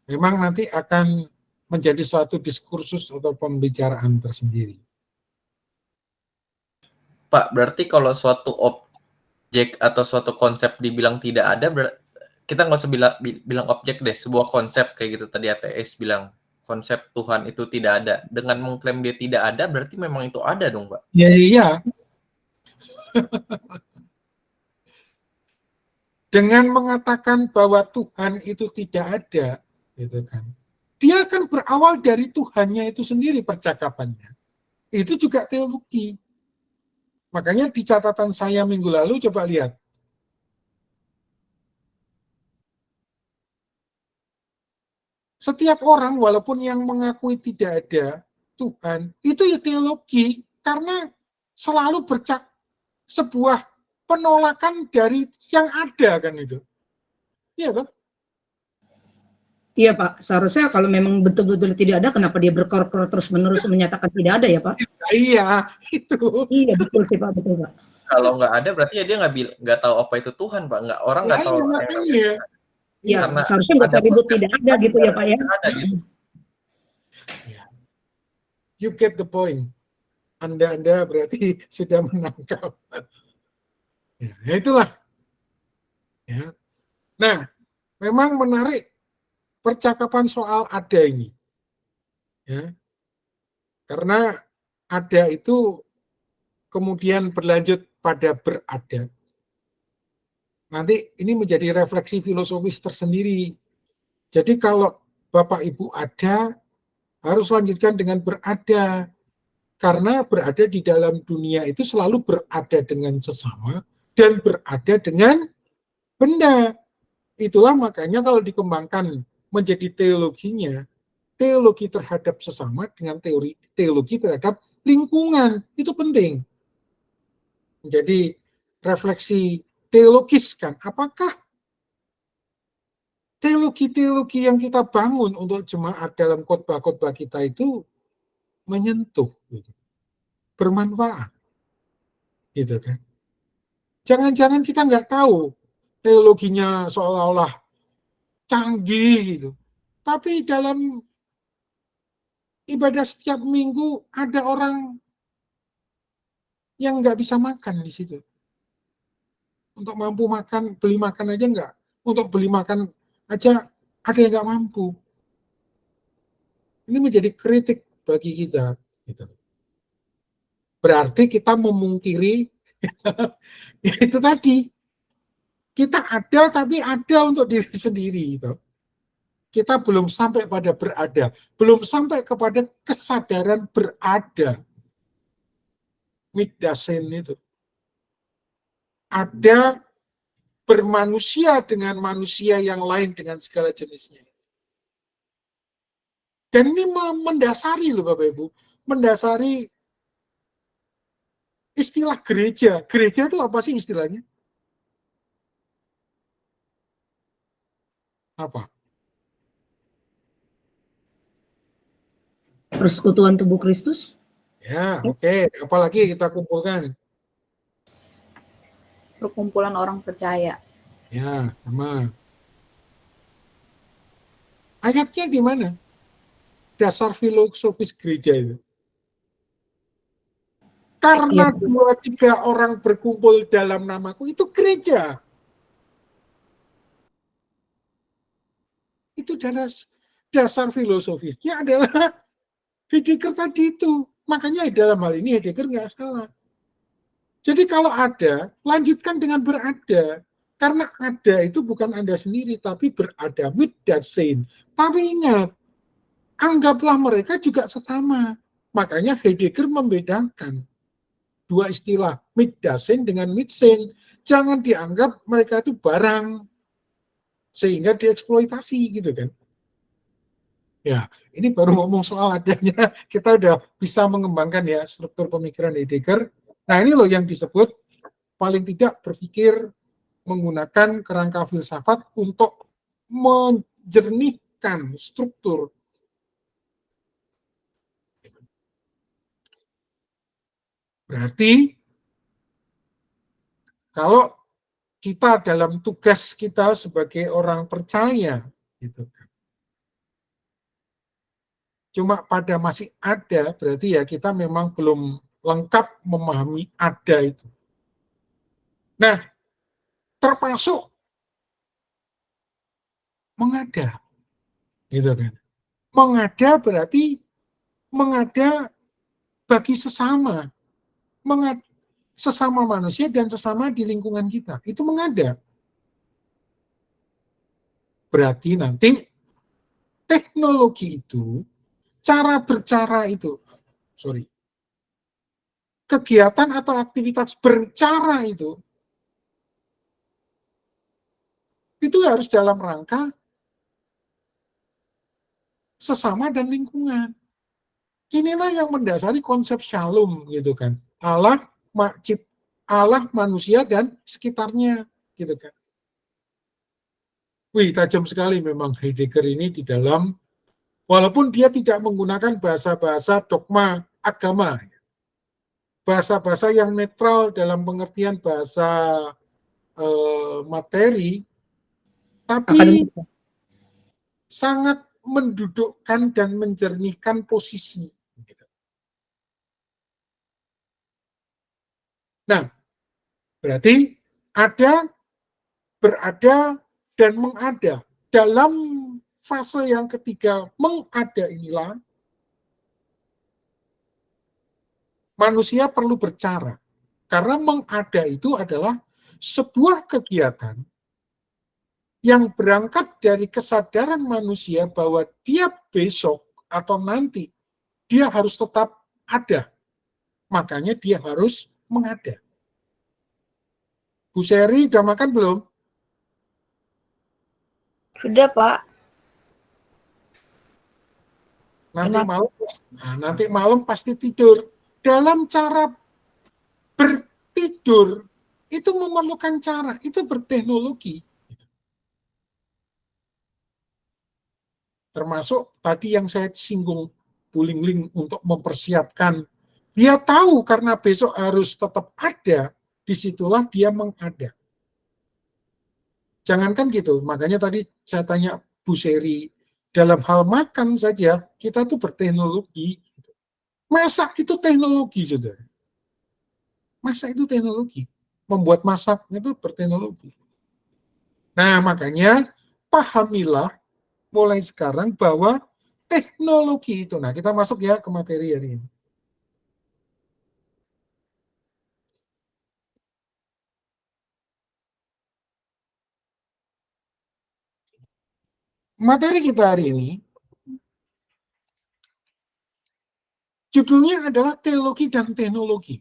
memang nanti akan menjadi suatu diskursus atau pembicaraan tersendiri. Pak, berarti kalau suatu objek atau suatu konsep dibilang tidak ada, kita nggak usah bilang objek deh, sebuah konsep kayak gitu tadi ateis bilang konsep Tuhan itu tidak ada. Dengan mengklaim dia tidak ada, berarti memang itu ada dong, Pak? Ya, iya. Dengan mengatakan bahwa Tuhan itu tidak ada, gitu kan? Dia akan berawal dari Tuhannya itu sendiri percakapannya. Itu juga teologi. Makanya di catatan saya minggu lalu coba lihat. Setiap orang walaupun yang mengakui tidak ada Tuhan, itu ya teologi karena selalu sebuah penolakan dari yang ada kan itu. Iya kan? Iya Pak, seharusnya kalau memang betul-betul tidak ada, kenapa dia berkoror terus-menerus menyatakan tidak ada ya Pak? Iya, itu. Iya betul sih Pak, betul Pak. Kalau nggak ada, berarti ya dia nggak tahu apa itu Tuhan, Pak. Orang nggak tahu. Makanya. Iya, Karena seharusnya nggak usah ribut tidak ada gitu ya Pak ya. Ada, gitu. You get the point. Anda berarti sudah menangkap. Ya, itulah. Ya. Nah, memang menarik percakapan soal ada ini. Ya. Karena ada itu kemudian berlanjut pada berada. Nanti ini menjadi refleksi filosofis tersendiri. Jadi kalau Bapak Ibu ada, harus lanjutkan dengan berada. Karena berada di dalam dunia itu selalu berada dengan sesama dan berada dengan benda. Itulah makanya kalau dikembangkan menjadi teologinya, teologi terhadap sesama dengan teologi terhadap lingkungan. Itu penting. Jadi refleksi teologis kan, apakah teologi-teologi yang kita bangun untuk jemaat dalam khotbah-khotbah kita itu menyentuh, gitu, bermanfaat, gitu kan? Jangan-jangan kita nggak tahu teologinya seolah-olah canggih gitu, tapi dalam ibadah setiap minggu ada orang yang nggak bisa makan di situ. Untuk mampu makan, beli makan aja nggak. Untuk beli makan aja ada yang nggak mampu. Ini menjadi kritik bagi kita. Gitu. Berarti kita memungkiri itu tadi. Kita ada tapi ada untuk diri sendiri. Gitu. Kita belum sampai pada berada. Belum sampai kepada kesadaran berada. Mikdasen itu. Ada bermanusia dengan manusia yang lain dengan segala jenisnya. Dan ini mendasari loh Bapak Ibu, mendasari istilah gereja. Gereja itu apa sih istilahnya? Apa? Persekutuan tubuh Kristus. Ya, oke. Apalagi kita kumpulkan? Perkumpulan orang percaya. Ya, sama. Ayatnya di mana? Dasar filosofis gereja itu. Karena 2-3 orang berkumpul dalam namaku, itu gereja. Itu dasar filosofisnya adalah Heidegger tadi itu. Makanya dalam hal ini Heidegger nggak salah. Jadi kalau ada, lanjutkan dengan berada. Karena ada itu bukan Anda sendiri, tapi berada, mit dasein. Tapi ingat, anggaplah mereka juga sesama. Makanya Heidegger membedakan dua istilah, mit dasein dengan mitsein. Jangan dianggap mereka itu barang, sehingga dieksploitasi gitu kan. Ya, ini baru ngomong soal adanya, kita udah bisa mengembangkan ya struktur pemikiran Heidegger. Nah ini loh yang disebut paling tidak berpikir menggunakan kerangka filsafat untuk menjernihkan struktur. Berarti kalau kita dalam tugas kita sebagai orang percaya, gitu kan, cuma pada masih ada, berarti ya kita memang belum lengkap memahami ada itu. Nah, termasuk mengada, gitu kan. Mengada berarti mengada bagi sesama, sesama manusia dan sesama di lingkungan kita. Itu mengada. Berarti nanti teknologi itu, cara bercara itu, kegiatan atau aktivitas bercara itu harus dalam rangka sesama dan lingkungan. Inilah yang mendasari konsep shalom gitu kan. Allah manusia dan sekitarnya gitu kan. Wih, tajam sekali memang Heidegger ini di dalam, walaupun dia tidak menggunakan bahasa-bahasa dogma agama, bahasa-bahasa yang netral dalam pengertian bahasa materi, tapi sangat mendudukkan dan menjernihkan posisi. Nah, berarti ada, berada, dan mengada. Dalam fase yang ketiga, mengada inilah, manusia perlu bercara. Karena mengada itu adalah sebuah kegiatan yang berangkat dari kesadaran manusia bahwa dia besok atau nanti, dia harus tetap ada. Makanya dia harus mengada. Bu Seri, udah makan belum? Sudah, Pak. Nanti malam pasti tidur. Dalam cara bertidur, itu memerlukan cara, itu berteknologi. Termasuk tadi yang saya singgung, Bu Lingling untuk mempersiapkan. Dia tahu karena besok harus tetap ada, disitulah dia mengada. Jangankan gitu, makanya tadi saya tanya Bu Seri, dalam hal makan saja, kita tuh berteknologi. Masak itu teknologi, saudara. Masak itu teknologi. Membuat masak itu berteknologi. Nah, makanya pahamilah mulai sekarang bahwa teknologi itu, nah kita masuk ya ke materi hari ini. Materi kita hari ini, judulnya adalah teologi dan teknologi.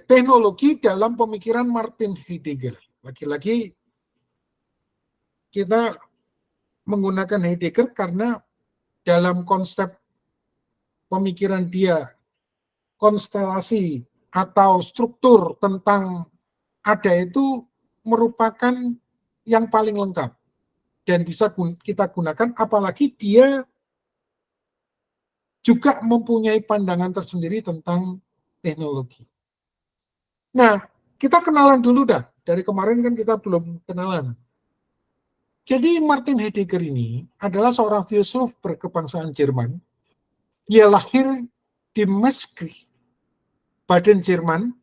Teknologi dalam pemikiran Martin Heidegger. Lagi-lagi kita menggunakan Heidegger karena dalam konsep pemikiran dia, konstelasi atau struktur tentang ada itu merupakan yang paling lengkap. dan bisa kita gunakan, apalagi dia juga mempunyai pandangan tersendiri tentang teknologi. Nah, kita kenalan dulu dah. Dari kemarin kan kita belum kenalan. Jadi Martin Heidegger ini adalah seorang filsuf berkebangsaan Jerman. Dia lahir di Maastricht, Baden, Jerman,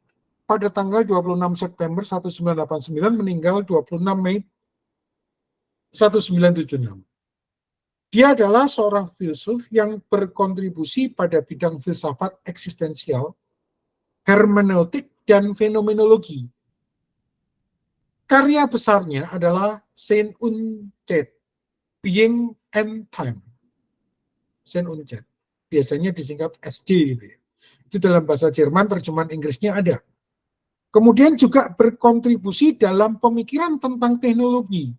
pada tanggal 26 September 1989, meninggal 26 Mei 1976. Dia adalah seorang filsuf yang berkontribusi pada bidang filsafat eksistensial, hermeneutik, dan fenomenologi. Karya besarnya adalah Sinn und Zeit, Being and Time. Sinn und Zeit. Biasanya disingkat SD gitu ya. Itu dalam bahasa Jerman, terjemahan Inggrisnya ada. Kemudian juga berkontribusi dalam pemikiran tentang teknologi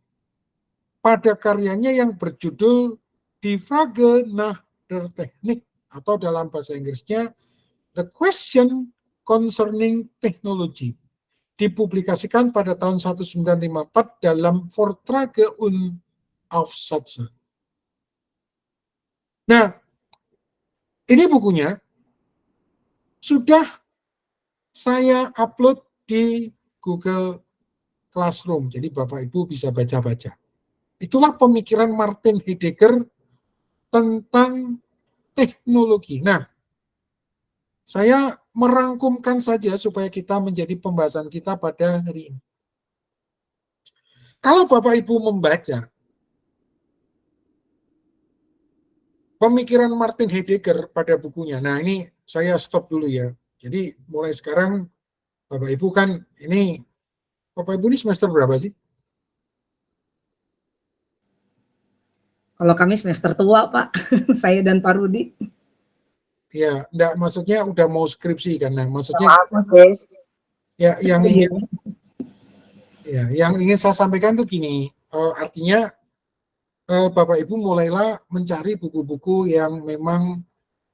pada karyanya yang berjudul Die Frage nach der Technik, atau dalam bahasa Inggrisnya The Question Concerning Technology, dipublikasikan pada tahun 1954 dalam Vorträge und Aufsätze. Nah, ini bukunya sudah saya upload di Google Classroom, jadi Bapak Ibu bisa baca-baca. Itulah pemikiran Martin Heidegger tentang teknologi. Nah, saya merangkumkan saja supaya kita menjadi pembahasan kita pada hari ini. Kalau Bapak Ibu membaca pemikiran Martin Heidegger pada bukunya, nah ini saya stop dulu ya. Jadi mulai sekarang Bapak Ibu kan ini, Bapak Ibu ini semester berapa sih? Kalau kami semester tua, Pak. Saya dan Pak Rudi. Ya, enggak, maksudnya udah mau skripsi kan. Nah, maksudnya ya yang ingin saya sampaikan tuh gini, artinya Bapak Ibu mulailah mencari buku-buku yang memang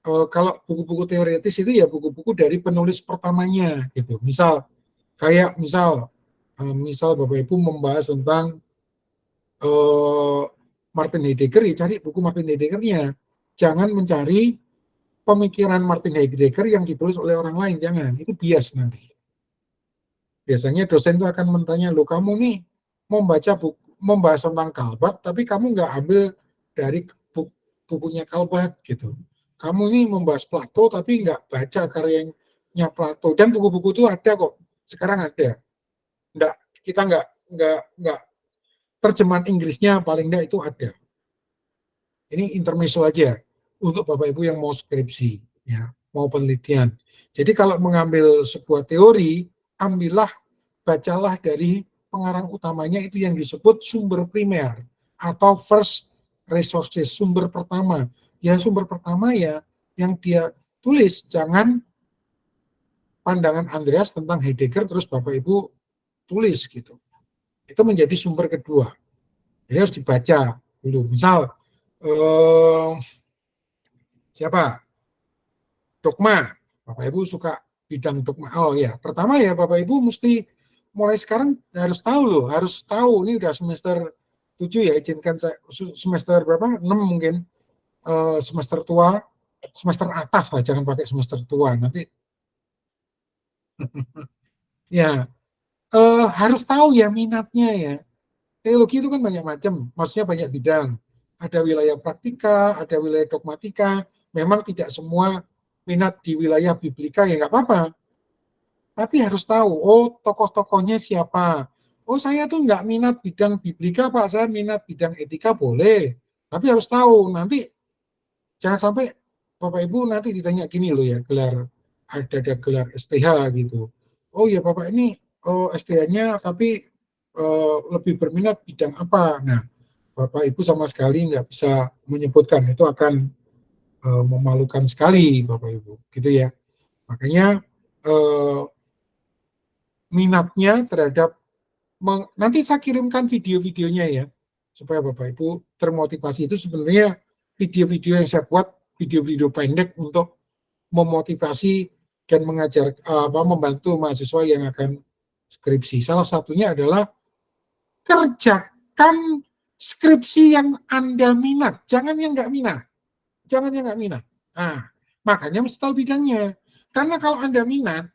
kalau buku-buku teoritis itu ya buku-buku dari penulis pertamanya gitu. Misal Bapak Ibu membahas tentang Martin Heidegger, ya cari buku Martin Heidegger-nya. Jangan mencari pemikiran Martin Heidegger yang ditulis oleh orang lain, jangan. Itu bias nanti. Biasanya dosen itu akan bertanya, loh kamu nih membaca buku, membahas tentang Kalbat, tapi kamu nggak ambil dari bukunya Kalbat gitu. Kamu nih membahas Plato, tapi nggak baca karyanya Plato. Dan buku-buku itu ada kok, sekarang ada. Kita nggak terjemahan Inggrisnya paling nggak itu ada. Ini intermezzo aja untuk Bapak Ibu yang mau skripsi, ya, mau penelitian. Jadi kalau mengambil sebuah teori, bacalah dari pengarang utamanya, itu yang disebut sumber primer atau first resources, sumber pertama. Ya sumber pertama ya yang dia tulis, jangan pandangan Andreas tentang Heidegger terus Bapak Ibu tulis gitu. Itu menjadi sumber kedua. Jadi harus dibaca dulu. Misal siapa? Dogma. Bapak Ibu suka bidang dogma. Oh ya, pertama ya Bapak Ibu mesti mulai sekarang harus tahu loh, harus tahu. Ini udah semester 7 ya, izinkan saya semester berapa? 6 mungkin. Semester tua, semester atas lah, jangan pakai semester tua nanti. Ya, harus tahu ya minatnya ya. Teologi itu kan banyak macam, maksudnya banyak bidang. Ada wilayah praktika, ada wilayah dogmatika. Memang tidak semua minat di wilayah biblika, ya nggak apa-apa. Tapi harus tahu, oh tokoh-tokohnya siapa. Oh saya tuh nggak minat bidang biblika Pak, saya minat bidang etika, boleh. Tapi harus tahu, nanti jangan sampai Bapak Ibu nanti ditanya gini loh ya, ada gelar STH gitu. Oh ya Bapak ini STH-nya tapi lebih berminat bidang apa. Nah, Bapak Ibu sama sekali nggak bisa menyebutkan, itu akan memalukan sekali Bapak Ibu, gitu ya. Makanya minatnya terhadap, nanti saya kirimkan video-videonya ya, supaya Bapak Ibu termotivasi. Itu sebenarnya video-video yang saya buat, video-video pendek untuk memotivasi dan mengajar, membantu mahasiswa yang akan skripsi. Salah satunya adalah kerjakan skripsi yang Anda minat, jangan yang nggak minat. Jangan yang nggak minat. Nah, makanya mesti tahu bidangnya. Karena kalau Anda minat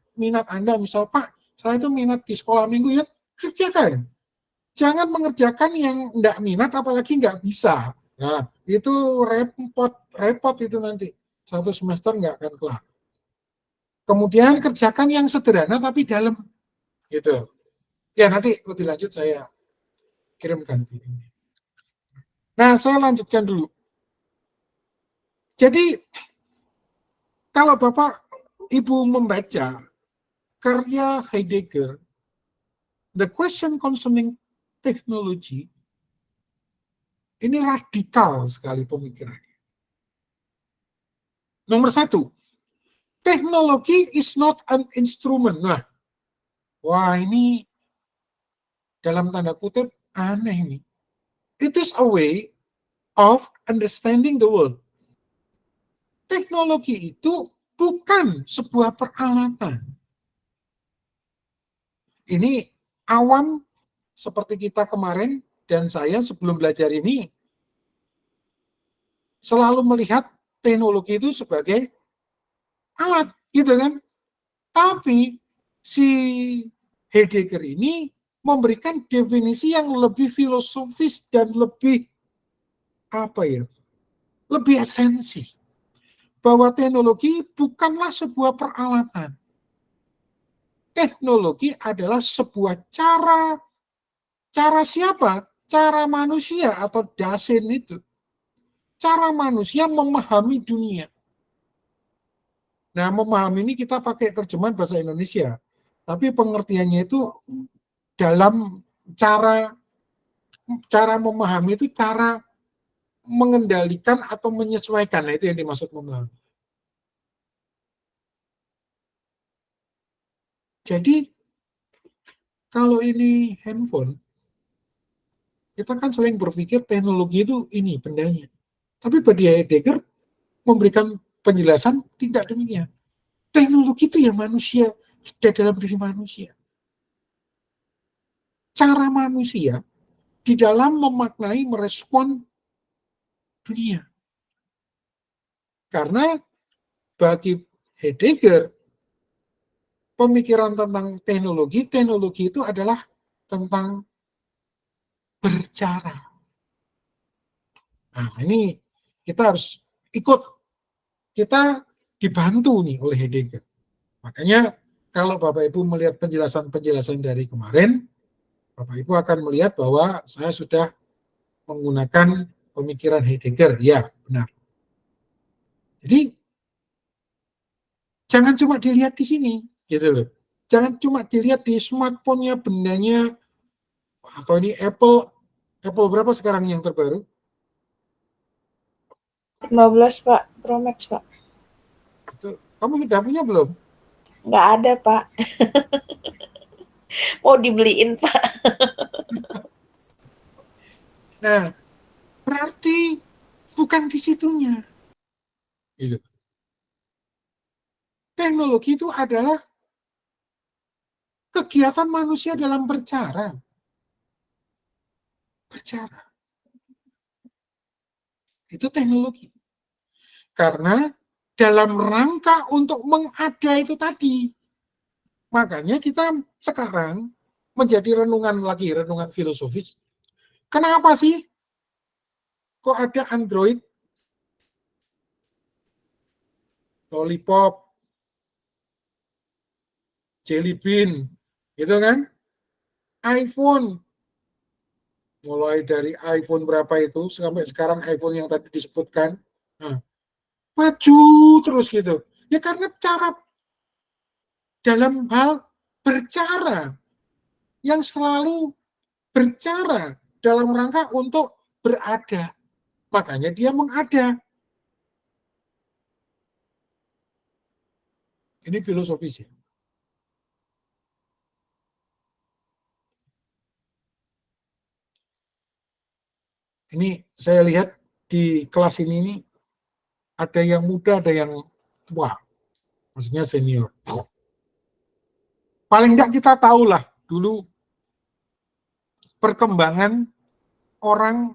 Anda misal, Pak, saya itu minat di sekolah minggu, ya kerjakan. Jangan mengerjakan yang nggak minat, apalagi nggak bisa. Nah, itu repot itu nanti. Satu semester nggak akan kelar. Kemudian kerjakan yang sederhana tapi dalam. Gitu. Ya, nanti lebih lanjut saya kirimkan videonya. Nah, saya lanjutkan dulu. Jadi, kalau Bapak Ibu membaca karya Heidegger, The Question Concerning Technology, ini radikal sekali pemikirannya. Nomor 1, teknologi is not an instrument. Nah, wah ini dalam tanda kutip aneh ini. It is a way of understanding the world. Teknologi itu bukan sebuah peralatan. Ini awam seperti kita kemarin dan saya sebelum belajar ini selalu melihat teknologi itu sebagai alat, gitu kan? Tapi si Heidegger ini memberikan definisi yang lebih filosofis dan lebih lebih esensi. Bahwa teknologi bukanlah sebuah peralatan. Teknologi adalah sebuah cara siapa? Cara manusia atau Dasein itu. Cara manusia memahami dunia. Nah, memahami ini kita pakai terjemahan bahasa Indonesia. Tapi pengertiannya itu dalam cara memahami itu cara mengendalikan atau menyesuaikan. Nah, itu yang dimaksud memahami. Jadi, kalau ini handphone, kita kan sering berpikir teknologi itu ini bendanya. Tapi bagi Heidegger memberikan penjelasan tidak demikian. Teknologi itu ya manusia, ada dalam diri manusia. Cara manusia di dalam memaknai, merespon dunia. Karena bagi Heidegger, pemikiran tentang teknologi itu adalah tentang bercara. Nah, ini kita harus ikut. Kita dibantu nih oleh Heidegger. Makanya kalau Bapak Ibu melihat penjelasan-penjelasan dari kemarin, Bapak Ibu akan melihat bahwa saya sudah menggunakan pemikiran Heidegger. Ya, benar. Jadi, jangan cuma dilihat di sini, gitu loh. Jangan cuma dilihat di smartphone-nya, bendanya, atau ini Apple berapa sekarang yang terbaru? 15 Pak, Pro Max Pak. Kamu sudah punya belum? Nggak ada Pak. Mau dibeliin Pak. Nah, berarti bukan di situnya. Gitu. Teknologi itu adalah kegiatan manusia dalam bercara. Bercara. Itu teknologi. Karena dalam rangka untuk mengada itu tadi. Makanya kita sekarang menjadi renungan filosofis. Kenapa sih kok ada Android, Lollipop, Jelly Bean, gitu kan? iPhone, mulai dari iPhone berapa itu sampai sekarang iPhone yang tadi disebutkan, maju terus gitu. Ya karena cara dalam hal bercara yang selalu bercara dalam rangka untuk berada. Makanya dia mengada. Ini filosofis ya. Ini saya lihat di kelas ini ada yang muda, ada yang tua. Maksudnya senior. Paling enggak kita tahulah dulu perkembangan orang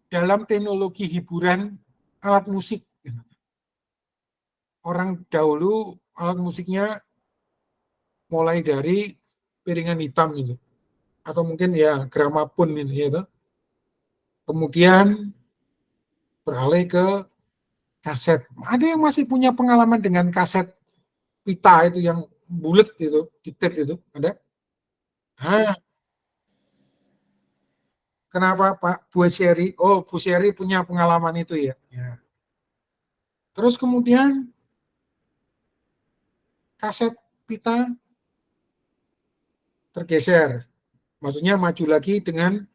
dalam teknologi hiburan alat musik. Orang dahulu alat musiknya mulai dari piringan hitam ini, atau mungkin ya gramafon ini, ya. Kemudian beralih ke kaset. Ada yang masih punya pengalaman dengan kaset pita itu yang bulat itu, di tape itu, ada? Kenapa Pak Bu Seri? Oh, Bu Seri punya pengalaman itu ya. Ya. Terus kemudian kaset pita tergeser, maksudnya maju lagi dengan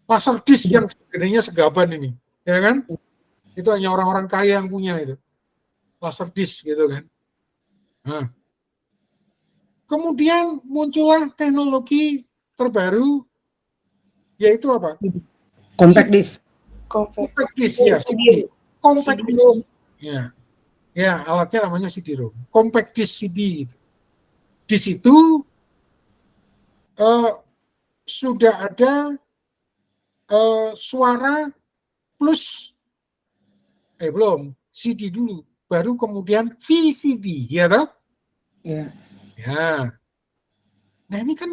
laserdisc yang gedenya segaban ini, ya kan? Itu hanya orang-orang kaya yang punya itu, laserdisc gitu kan. Nah, kemudian muncullah teknologi terbaru, yaitu apa? Compact disc. Compact disc, ya. Compact disc. Ya, alatnya namanya CD-ROM. Compact disc CD. Di situ sudah ada suara plus belum CD dulu, baru kemudian VCD, ya toh? Ya. Ya. Nah, ini kan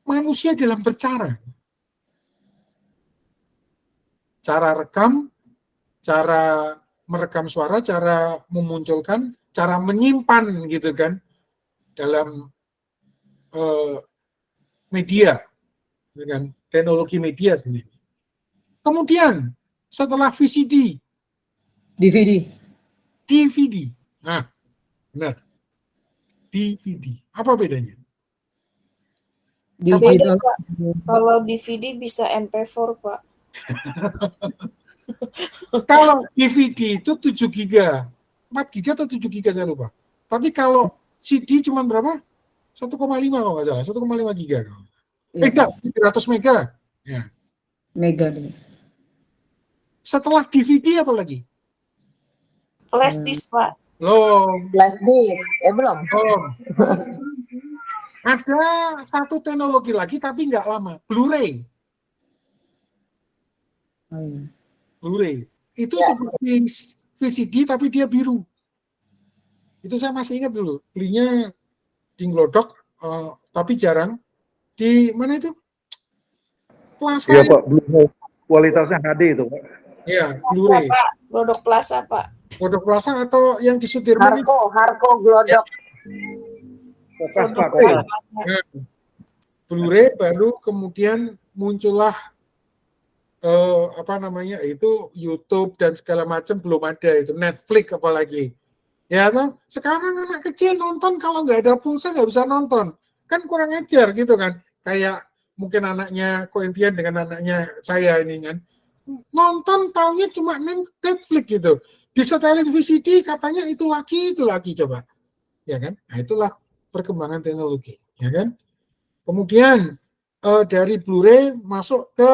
manusia dalam bercara. Cara rekam, cara merekam suara, cara memunculkan, cara menyimpan gitu kan dalam media, dengan teknologi media sendiri. Kemudian setelah VCD, DVD. Nah, benar. DVD. Apa bedanya? Beda, Pak. Kalau DVD bisa MP4, Pak. Kalau DVD itu 7 giga, 4 giga atau 7 giga saya lupa. Tapi kalau CD cuma berapa? 1,5 kalau nggak salah, 1,5 giga. Enggak, 300 mega. Ya. Mega. Setelah DVD apa lagi? Flash disk, Pak. Flash disk, belum. Ada satu teknologi lagi tapi nggak lama, Blu-ray. Blu-ray. Itu seperti VCD tapi dia biru. Itu saya masih ingat dulu. Belinya di Glodok, tapi jarang. Di mana itu? Plaza. Iya Pak, Blu-ray. Kualitasnya HD itu Pak. Iya, Blu-ray. Glodok Plaza, Pak. Glodok Plaza atau yang di Sudirman? Harko Glodok. Blu-ray baru kemudian muncullah itu YouTube dan segala macam belum ada, itu Netflix apalagi. Ya kan? Sekarang anak kecil nonton kalau nggak ada pulsa nggak bisa nonton. Kan kurang ajar gitu kan. Kayak mungkin anaknya Koentian dengan anaknya saya ini kan. Nonton taunya cuma Netflix gitu. Disetelin VCD katanya itu lagi coba. Ya kan? Nah, itulah perkembangan teknologi, ya kan? Kemudian dari Blu-ray masuk ke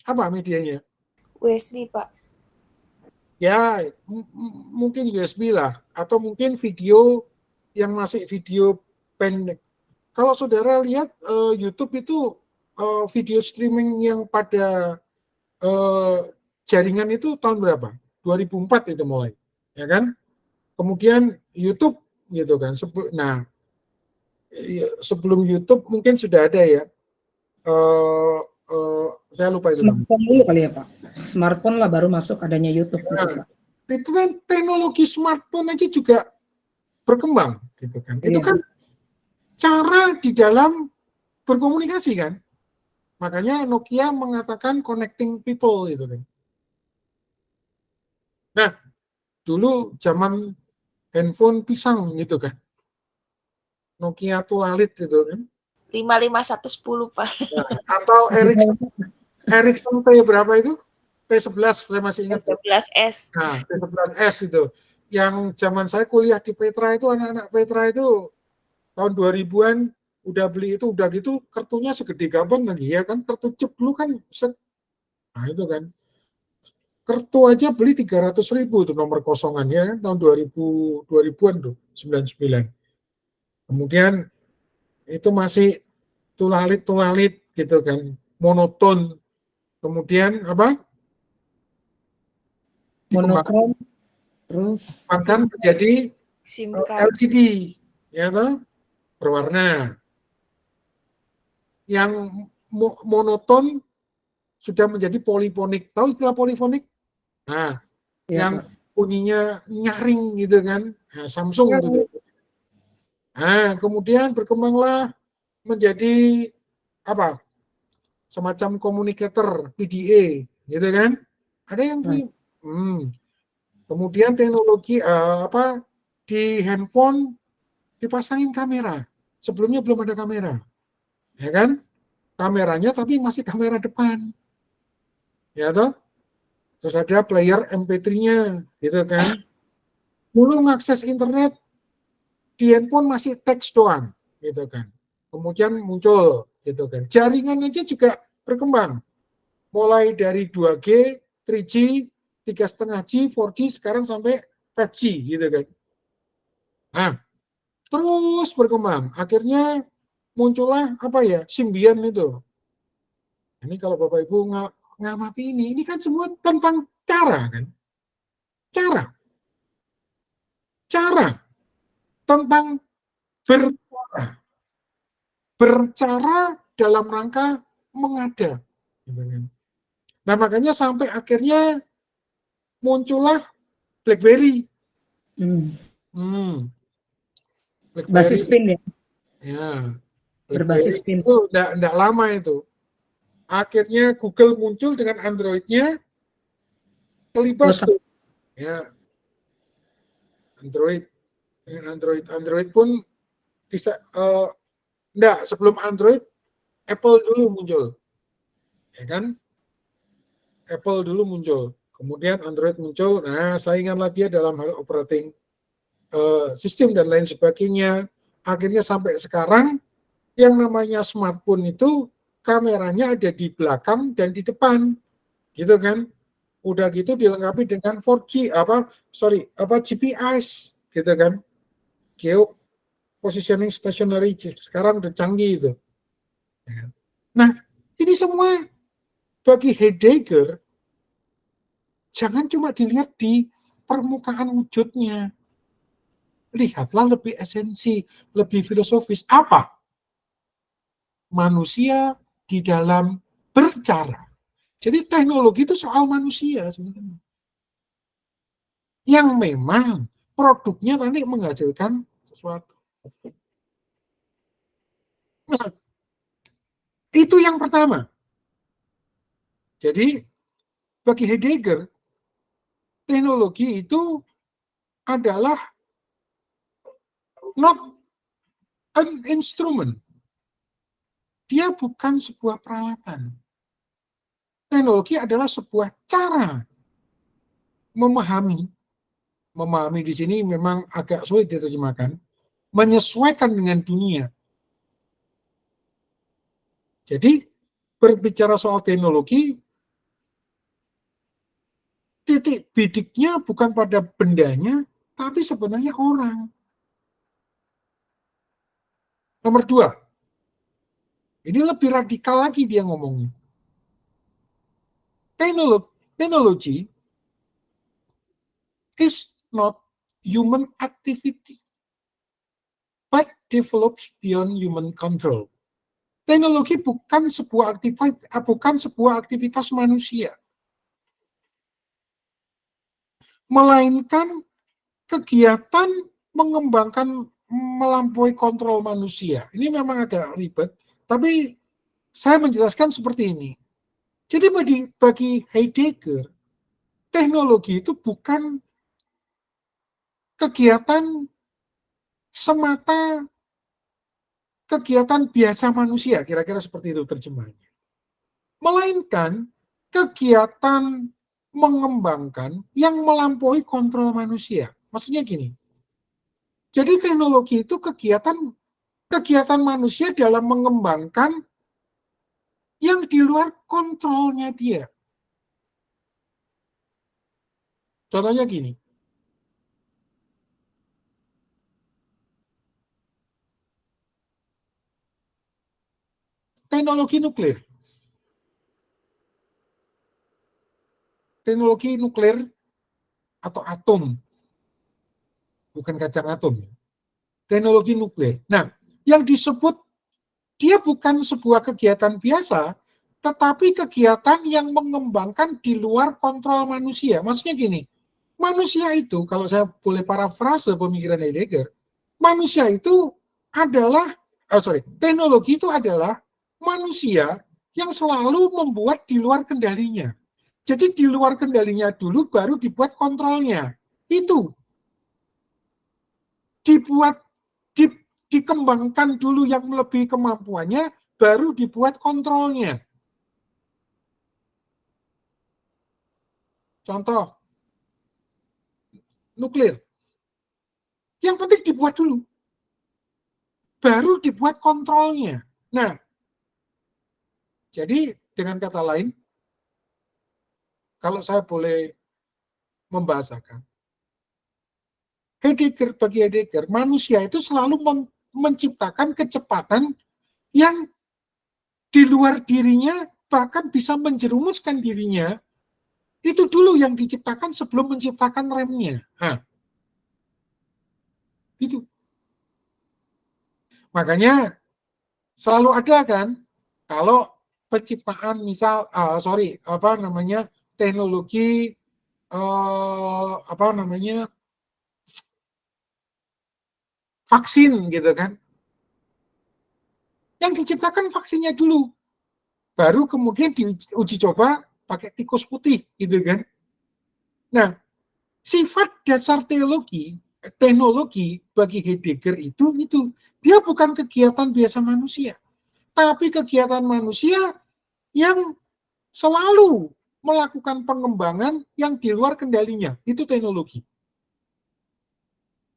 apa medianya? USB, Pak. Ya, mungkin USB lah, atau mungkin video yang masih video pendek. Kalau saudara lihat YouTube itu video streaming yang pada jaringan itu tahun berapa? 2004 itu mulai, ya kan? Kemudian YouTube gitu kan. Nah, sebelum YouTube mungkin sudah ada ya. Saya lupa itu. Smartphone dulu kali ya Pak. Smartphone lah baru masuk adanya YouTube. Nah, itu kan teknologi smartphone aja juga berkembang gitu kan. Itu kan cara di dalam berkomunikasi kan. Makanya Nokia mengatakan connecting people gitu kan. Nah, dulu zaman handphone pisang gitu kan. Nokia Tulalit gitu kan. 55110, Pak. Nah, atau Ericsson T berapa itu? T11 saya masih ingat. T11S. Nah, T11S itu. Yang zaman saya kuliah di Petra itu, anak-anak Petra itu tahun 2000-an udah beli itu, udah gitu kartunya segede gaban lagi ya kan, kartu chip dulu kan. Nah, itu kan. Kartu aja beli 300.000 tuh nomor kosongan ya kan, tahun 2000-an tuh, 99. Kemudian itu masih tulalit gitu kan. monoton, kemudian apa? Monokrom, terus Dikembangkan menjadi SIM card. LCD, ya toh, berwarna. Yang monoton sudah menjadi polifonik. Tahu istilah polifonik? Nah, ya, yang Pak. bunyinya nyaring gitu kan. Nah, Samsung itu. Nah, kemudian berkembanglah menjadi apa? Semacam komunikator PDA, gitu kan? Ada yang punya. Kemudian teknologi apa di handphone dipasangin kamera. Sebelumnya belum ada kamera, ya kan? Kameranya tapi masih kamera depan, ya toh. Terus ada player MP3-nya, gitu kan? Dulu ngakses internet di handphone masih teks doang, gitu kan? Kemudian muncul, gitu kan? Jaringan aja juga berkembang, mulai dari 2G, 3G, 3,5G, 4G, sekarang sampai 5G, gitu kan? Nah, terus berkembang. Akhirnya muncullah apa ya, Symbian itu. Ini kalau Bapak Ibu ngamati ini kan semua tentang cara kan. Cara tentang bercara. Bercara dalam rangka mengada. Gitu kan. Nah makanya sampai akhirnya muncullah BlackBerry. BlackBerry. Basis PIN ya. Ya. Berbasis PIN. Itu enggak lama itu. Akhirnya Google muncul dengan Android-nya, kelibas tuh. Ya. Android pun bisa enggak, sebelum Android Apple dulu muncul. Ya kan? Apple dulu muncul. Kemudian Android muncul. Nah, sainganlah dia dalam hal operating sistem dan lain sebagainya. Akhirnya sampai sekarang yang namanya smartphone itu kameranya ada di belakang dan di depan, gitu kan? Udah gitu dilengkapi dengan 4G GPS, gitu kan? Geo Positioning Stationary, sekarang udah canggih itu. Nah, ini semua bagi Heidegger jangan cuma dilihat di permukaan wujudnya. Lihatlah lebih esensi, lebih filosofis. Apa? Manusia di dalam bercara. Jadi teknologi itu soal manusia sebenarnya. Yang memang produknya nanti menghasilkan sesuatu. Nah, itu yang pertama. Jadi bagi Heidegger, teknologi itu adalah not an instrument. Dia bukan sebuah peralatan. Teknologi adalah sebuah cara memahami. Memahami di sini memang agak sulit diterjemahkan. Menyesuaikan dengan dunia. Jadi berbicara soal teknologi, titik bidiknya bukan pada bendanya, tapi sebenarnya orang. Nomor 2, ini lebih radikal lagi dia ngomongnya. Teknologi is not human activity, but develops beyond human control. Teknologi bukan sebuah aktivitas manusia, melainkan kegiatan mengembangkan melampaui kontrol manusia. Ini memang agak ribet, tapi saya menjelaskan seperti ini. Jadi bagi Heidegger, teknologi itu bukan kegiatan semata kegiatan biasa manusia, kira-kira seperti itu terjemahnya. Melainkan kegiatan mengembangkan yang melampaui kontrol manusia. Maksudnya gini, jadi teknologi itu kegiatan manusia dalam mengembangkan yang di luar kontrolnya dia. Contohnya gini, teknologi nuklir. teknologi nuklir atau atom, bukan kacang atom, teknologi nuklir. Nah, yang disebut dia bukan sebuah kegiatan biasa, tetapi kegiatan yang mengembangkan di luar kontrol manusia. Maksudnya gini, manusia itu, kalau saya boleh parafrase pemikiran Heidegger, manusia itu adalah, teknologi itu adalah manusia yang selalu membuat di luar kendalinya. Jadi di luar kendalinya dulu, baru dibuat kontrolnya. Itu dibuat, dikembangkan dulu yang melebihi kemampuannya, baru dibuat kontrolnya. Contoh, nuklir. Yang penting dibuat dulu. Baru dibuat kontrolnya. Nah, jadi dengan kata lain, kalau saya boleh membahasakan, bagi Heidegger, manusia itu selalu menciptakan kecepatan yang di luar dirinya, bahkan bisa menjerumuskan dirinya. Itu dulu yang diciptakan sebelum menciptakan remnya. Nah, itu. Makanya selalu ada kan, kalau penciptaan misal, teknologi, vaksin gitu kan, yang diciptakan vaksinnya dulu, baru kemudian diuji coba pakai tikus putih gitu kan. Nah, sifat dasar teknologi bagi Heidegger itu dia bukan kegiatan biasa manusia, tapi kegiatan manusia yang selalu melakukan pengembangan yang di luar kendalinya. Itu teknologi.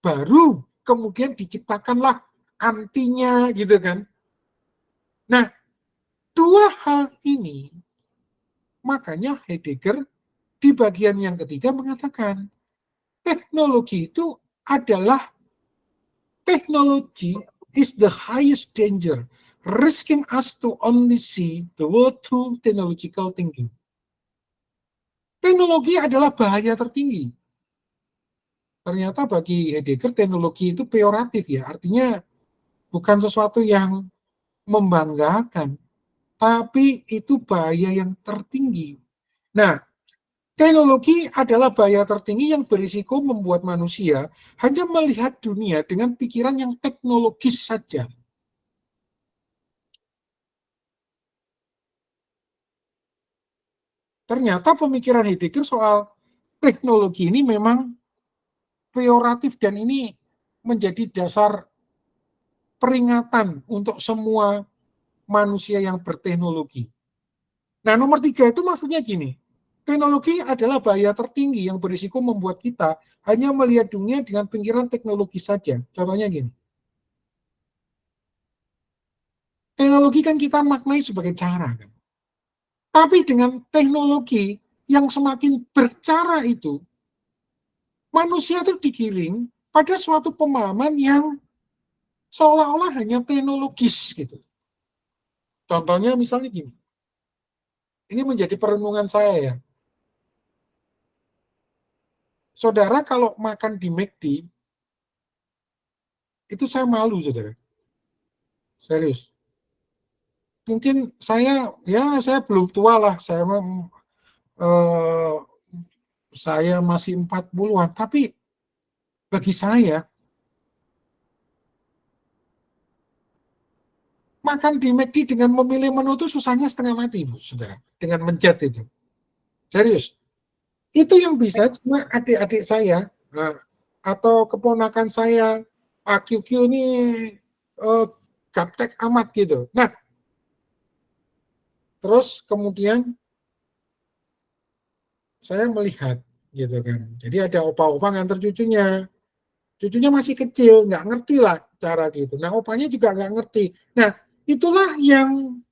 Baru kemudian diciptakanlah antinya gitu kan. Nah, dua hal ini makanya Heidegger di bagian yang ketiga mengatakan teknologi itu adalah technology is the highest danger, risking us to only see the world through technological thinking. Teknologi adalah bahaya tertinggi. Ternyata bagi Heidegger teknologi itu peyoratif ya, artinya bukan sesuatu yang membanggakan, tapi itu bahaya yang tertinggi. Nah, teknologi adalah bahaya tertinggi yang berisiko membuat manusia hanya melihat dunia dengan pikiran yang teknologis saja. Ternyata pemikiran Heidegger soal teknologi ini memang peyoratif dan ini menjadi dasar peringatan untuk semua manusia yang berteknologi. Nah, nomor 3 itu maksudnya gini, teknologi adalah bahaya tertinggi yang berisiko membuat kita hanya melihat dunia dengan pikiran teknologi saja. Contohnya gini. Teknologi kan kita maknai sebagai cara. Kan? Tapi dengan teknologi yang semakin bercara itu, manusia itu digiring pada suatu pemahaman yang seolah-olah hanya teknologis gitu. Contohnya misalnya gini. Ini menjadi perenungan saya ya. Saudara kalau makan di McD, itu saya malu, saudara. Serius. Mungkin saya belum tua lah, saya masih 40-an, tapi bagi saya, makan di McD dengan memilih menu itu susahnya setengah mati, saudara. Dengan mencet itu. Serius. Itu yang bisa cuma adik-adik saya, atau keponakan saya, Pak QQ ini gaptek amat gitu. Nah, terus kemudian saya melihat gitu kan. Jadi ada opa-opa nganter cucunya. Cucunya masih kecil, nggak ngerti lah cara gitu. Nah, opanya juga nggak ngerti. Nah, itulah yang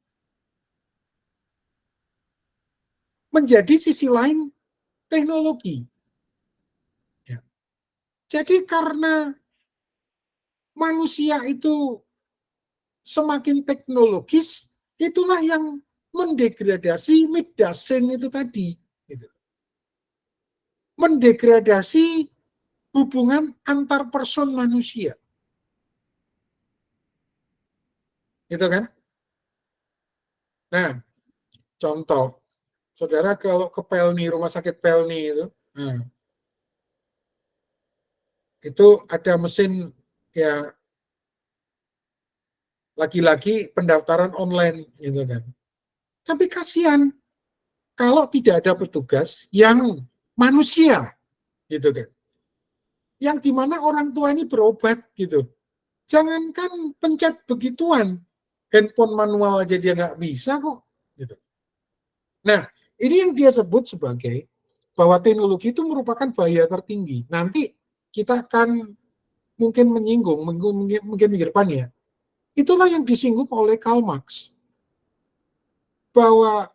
menjadi sisi lain teknologi. Ya. Jadi karena manusia itu semakin teknologis, itulah yang mendegradasi Midasen itu tadi. Gitu. mendegradasi hubungan antar person manusia. Gitu kan? Nah, contoh, saudara kalau ke Pelni, rumah sakit Pelni itu ada mesin ya lagi-lagi pendaftaran online gitu kan. Tapi kasihan kalau tidak ada petugas yang manusia gitu kan. Yang dimana orang tua ini berobat gitu. Jangankan pencet begituan, handphone manual aja dia nggak bisa kok. Gitu. Nah, ini yang dia sebut sebagai bahwa teknologi itu merupakan bahaya tertinggi. Nanti kita akan mungkin menyinggung, mungkin minggu depan ya. Itulah yang disinggung oleh Karl Marx. Bahwa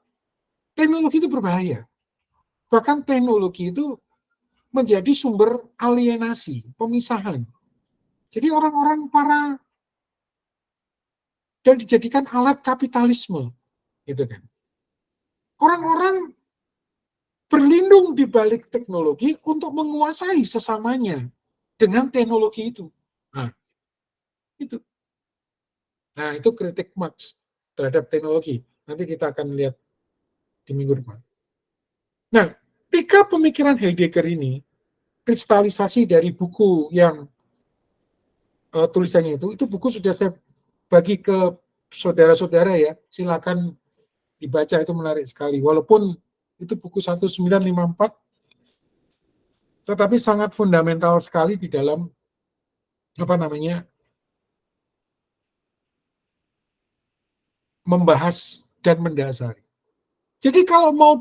teknologi itu berbahaya. Bahkan teknologi itu menjadi sumber alienasi, pemisahan. Jadi orang-orang dan dijadikan alat kapitalisme. Gitu kan. Orang-orang berlindung di balik teknologi untuk menguasai sesamanya dengan teknologi itu. Nah, itu. Nah, itu kritik Marx terhadap teknologi. Nanti kita akan lihat di minggu depan. Nah, tiga pemikiran Heidegger ini, kristalisasi dari buku yang tulisannya itu buku sudah saya bagi ke saudara-saudara ya, silakan dibaca, itu menarik sekali. Walaupun itu buku 1954, tetapi sangat fundamental sekali di dalam membahas dan mendasari. Jadi kalau mau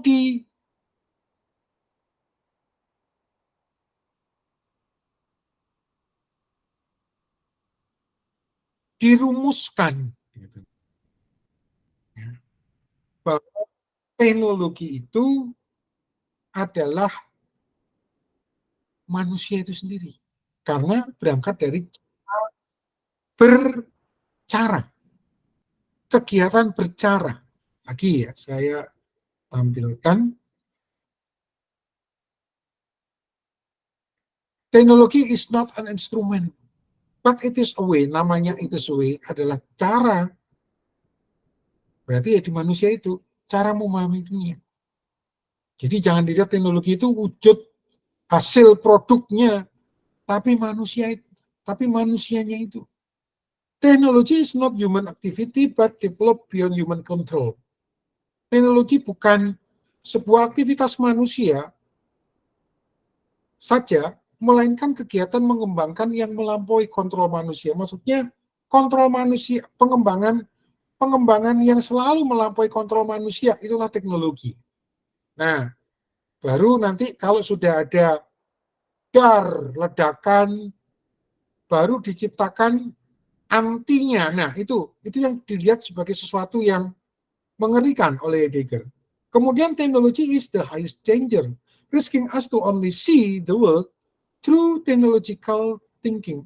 dirumuskan gitu, ya, bahwa teknologi itu adalah manusia itu sendiri, karena berangkat dari bercara, kegiatan bercara. Lagi ya, saya tampilkan. Teknologi is not an instrument, but it is a way. Namanya it is a way adalah cara. Berarti ya di manusia itu cara memahami dunia. Jadi jangan dilihat teknologi itu wujud hasil produknya, tapi manusianya itu. Teknologi is not human activity, but developed beyond human control. Teknologi bukan sebuah aktivitas manusia saja, melainkan kegiatan mengembangkan yang melampaui kontrol manusia. Maksudnya kontrol manusia, pengembangan yang selalu melampaui kontrol manusia, itulah teknologi. Nah, baru nanti kalau sudah ada ledakan, baru diciptakan antinya. Nah, itu yang dilihat sebagai sesuatu yang mengerikan oleh Heidegger. Kemudian teknologi is the highest danger, risking us to only see the world through technological thinking.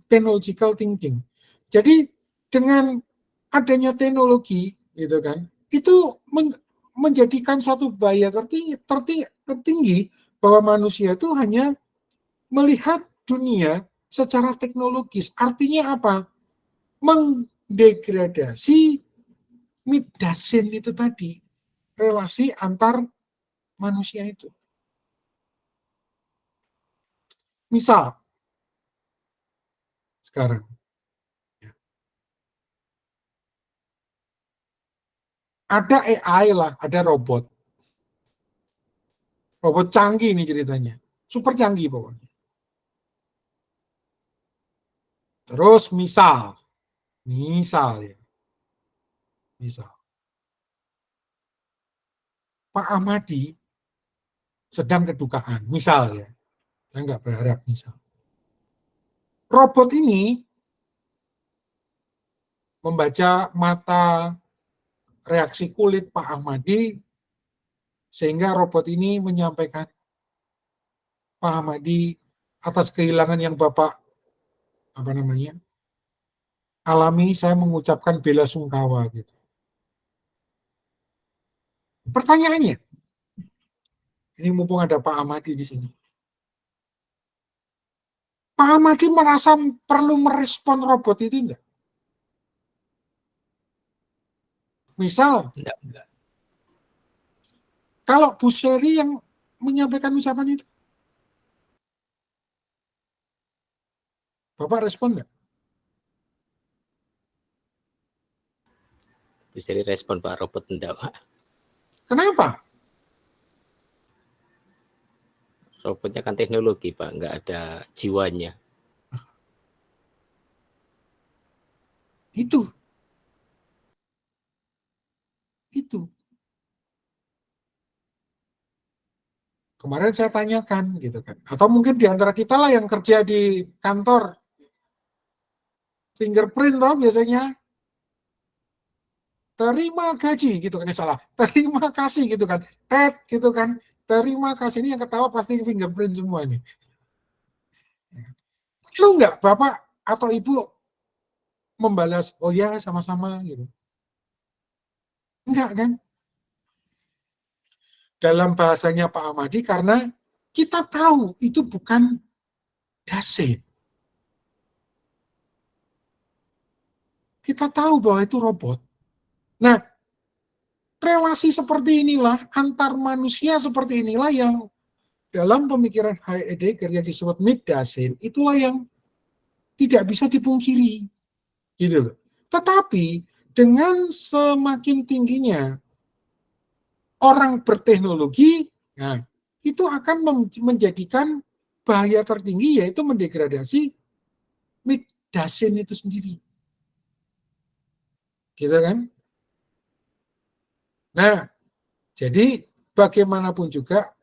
Jadi dengan adanya teknologi, gitu kan, itu menjadikan suatu bahaya tertinggi bahwa manusia itu hanya melihat dunia secara teknologis. Artinya apa? Mendegradasi midasin itu tadi, relasi antar manusia itu. Misal, sekarang, ada AI lah, ada robot. Robot canggih nih ceritanya. Super canggih pokoknya. Terus misal ya. Misal. Pak Ahmadi sedang kedukaan, misal ya. Saya nggak berharap misal. Robot ini membaca mata, reaksi kulit Pak Ahmadi, sehingga robot ini menyampaikan, Pak Ahmadi, atas kehilangan yang Bapak alami, saya mengucapkan bela sungkawa gitu. Pertanyaannya, ini mumpung ada Pak Ahmadi di sini, Pak Ahmadi merasa perlu merespon robot itu enggak? Misal, Enggak. kalau Bu Sherry yang menyampaikan ucapan itu, Bapak respon enggak? Bisa direspon Pak, robot enggak Pak. Kenapa? Robotnya kan teknologi Pak, enggak ada jiwanya. Itu. Kemarin saya tanyakan gitu kan. Atau mungkin di antara kita lah yang kerja di kantor fingerprint toh biasanya terima gaji gitu kan, salah. Terima kasih gitu kan. Gitu kan. Terima kasih, ini yang ketawa pasti fingerprint semua nih. Lu enggak Bapak atau Ibu membalas oh ya sama-sama gitu? Enggak kan? Dalam bahasanya Pak Ahmadi, karena kita tahu itu bukan dasen. Kita tahu bahwa itu robot. Nah, relasi seperti inilah, antar manusia seperti inilah yang dalam pemikiran Heidegger yang disebut Mitdasein, itulah yang tidak bisa dipungkiri. Gitu loh. Tetapi dengan semakin tingginya orang berteknologi, nah, itu akan menjadikan bahaya tertinggi, yaitu mendegradasi Mitdasein itu sendiri. Gitu kan? Nah, jadi bagaimanapun juga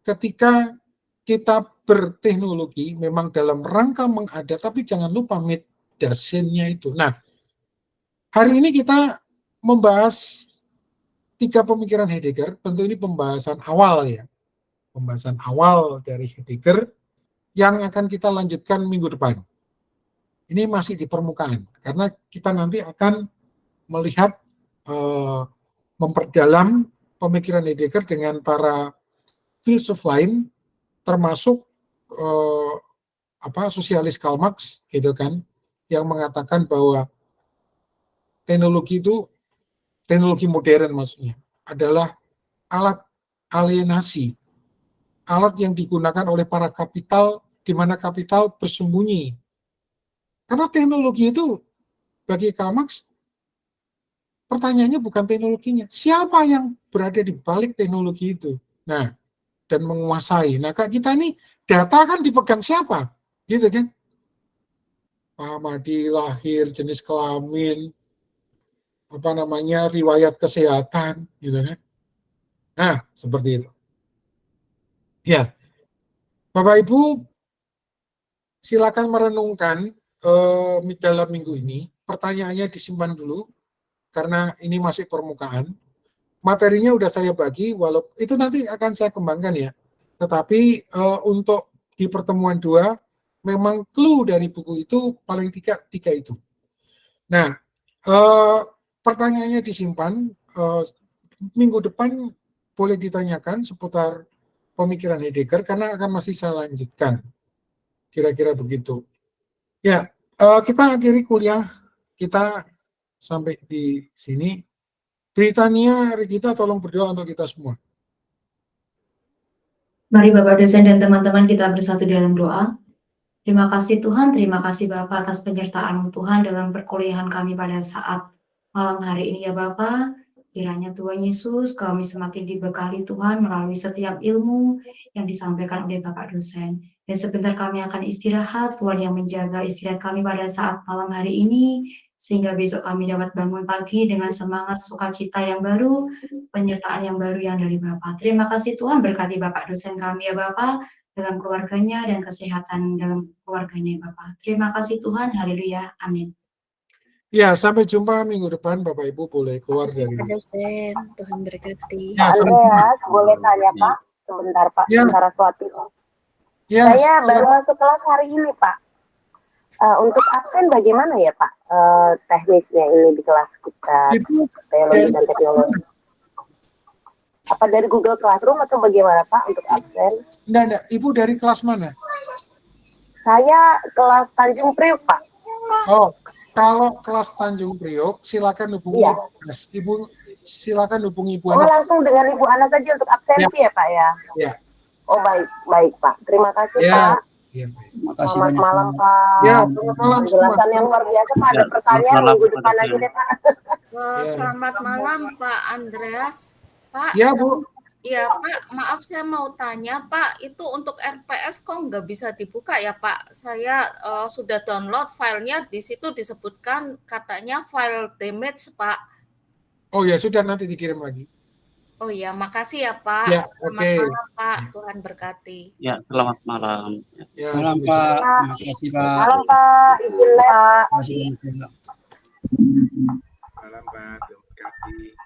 ketika kita berteknologi memang dalam rangka mengada, tapi jangan lupa Mitdasein-nya itu. Nah, hari ini kita membahas 3 pemikiran Heidegger, tentu ini pembahasan awal ya. Pembahasan awal dari Heidegger yang akan kita lanjutkan minggu depan. Ini masih di permukaan, karena kita nanti akan melihat, memperdalam pemikiran Heidegger dengan para filsuf lain, termasuk sosialis Karl Marx, gitu kan, yang mengatakan bahwa teknologi itu, teknologi modern maksudnya, adalah alat alienasi, alat yang digunakan oleh para kapital, di mana kapital bersembunyi. Karena teknologi itu, bagi Karl Marx, pertanyaannya bukan teknologinya, siapa yang berada di balik teknologi itu. Nah, dan menguasai. Nah, kita ini data kan dipegang siapa? Gitu kan? Pak Ahmadi, lahir, jenis kelamin, riwayat kesehatan, gitu kan. Nah, seperti itu. Ya, Bapak Ibu, silakan merenungkan dalam minggu ini. Pertanyaannya disimpan dulu, karena ini masih permukaan. Materinya udah saya bagi, walaupun itu nanti akan saya kembangkan ya. Tetapi untuk di pertemuan 2, memang clue dari buku itu paling tiga itu. Nah, pertanyaannya disimpan, minggu depan boleh ditanyakan seputar pemikiran Heidegger, karena akan masih saya lanjutkan. Kira-kira begitu. Ya, kita akhiri kuliah kita sampai di sini. Britania, Regita, tolong berdoa untuk kita semua. Mari Bapak dosen dan teman-teman kita bersatu dalam doa. Terima kasih Tuhan, terima kasih Bapak atas penyertaan Tuhan dalam perkuliahan kami pada saat malam hari ini ya Bapak. Kiranya Tuhan Yesus kami semakin dibekali Tuhan melalui setiap ilmu yang disampaikan oleh Bapak dosen. Dan sebentar kami akan istirahat, Tuhan yang menjaga istirahat kami pada saat malam hari ini, sehingga besok kami dapat bangun pagi dengan semangat sukacita yang baru, penyertaan yang baru yang dari Bapak. Terima kasih Tuhan, berkati Bapak dosen kami ya Bapak, dalam keluarganya dan kesehatan dalam keluarganya ya Bapak. Terima kasih Tuhan, haleluya, amin. Ya, sampai jumpa minggu depan, Bapak Ibu boleh keluar dari. dosen, Tuhan berkati. Ya, Pak Andreas, boleh tanya Pak? Sebentar Pak, Ya. Saraswati. Ya, Saya baru masuk kelas hari ini Pak. Untuk absen bagaimana ya Pak teknisnya ini di kelas kita, Ibu, teologi dan teknologi? Apa dari Google Classroom atau bagaimana Pak untuk absen? enggak, Ibu dari kelas mana? Saya kelas Tanjung Priok, Pak. Oh, kalau kelas Tanjung Priok, silakan hubungi Iya. Ibu, silakan hubungi Ibu Oh, Ana. langsung dengan Ibu Ana saja untuk absensi ya, Pak ya? Ya. Oh, baik, Pak. Terima kasih, Ya. Pak. Iya, baik. Selamat malam, Pak. Ya, selamat malam semua. Penjelasan yang luar biasa, Pak. Ada pertanyaan minggu depan aja deh, Pak. Selamat malam Pak Andreas. Pak, Ya, Bu. iya Pak, maaf saya mau tanya Pak, itu untuk RPS kok nggak bisa dibuka ya Pak? Saya sudah download filenya, di situ disebutkan katanya file damage Pak. Oh ya, sudah nanti dikirim lagi. Oh iya, makasih ya Pak. Ya, Selamat oke. malam Pak, Tuhan berkati. Ya, selamat malam. Ya, Malam sampai Pak, jumpa. terima kasih Pak. Malam, Pak. Izin, Pak. Terima kasih. Malam Pak, terima kasih.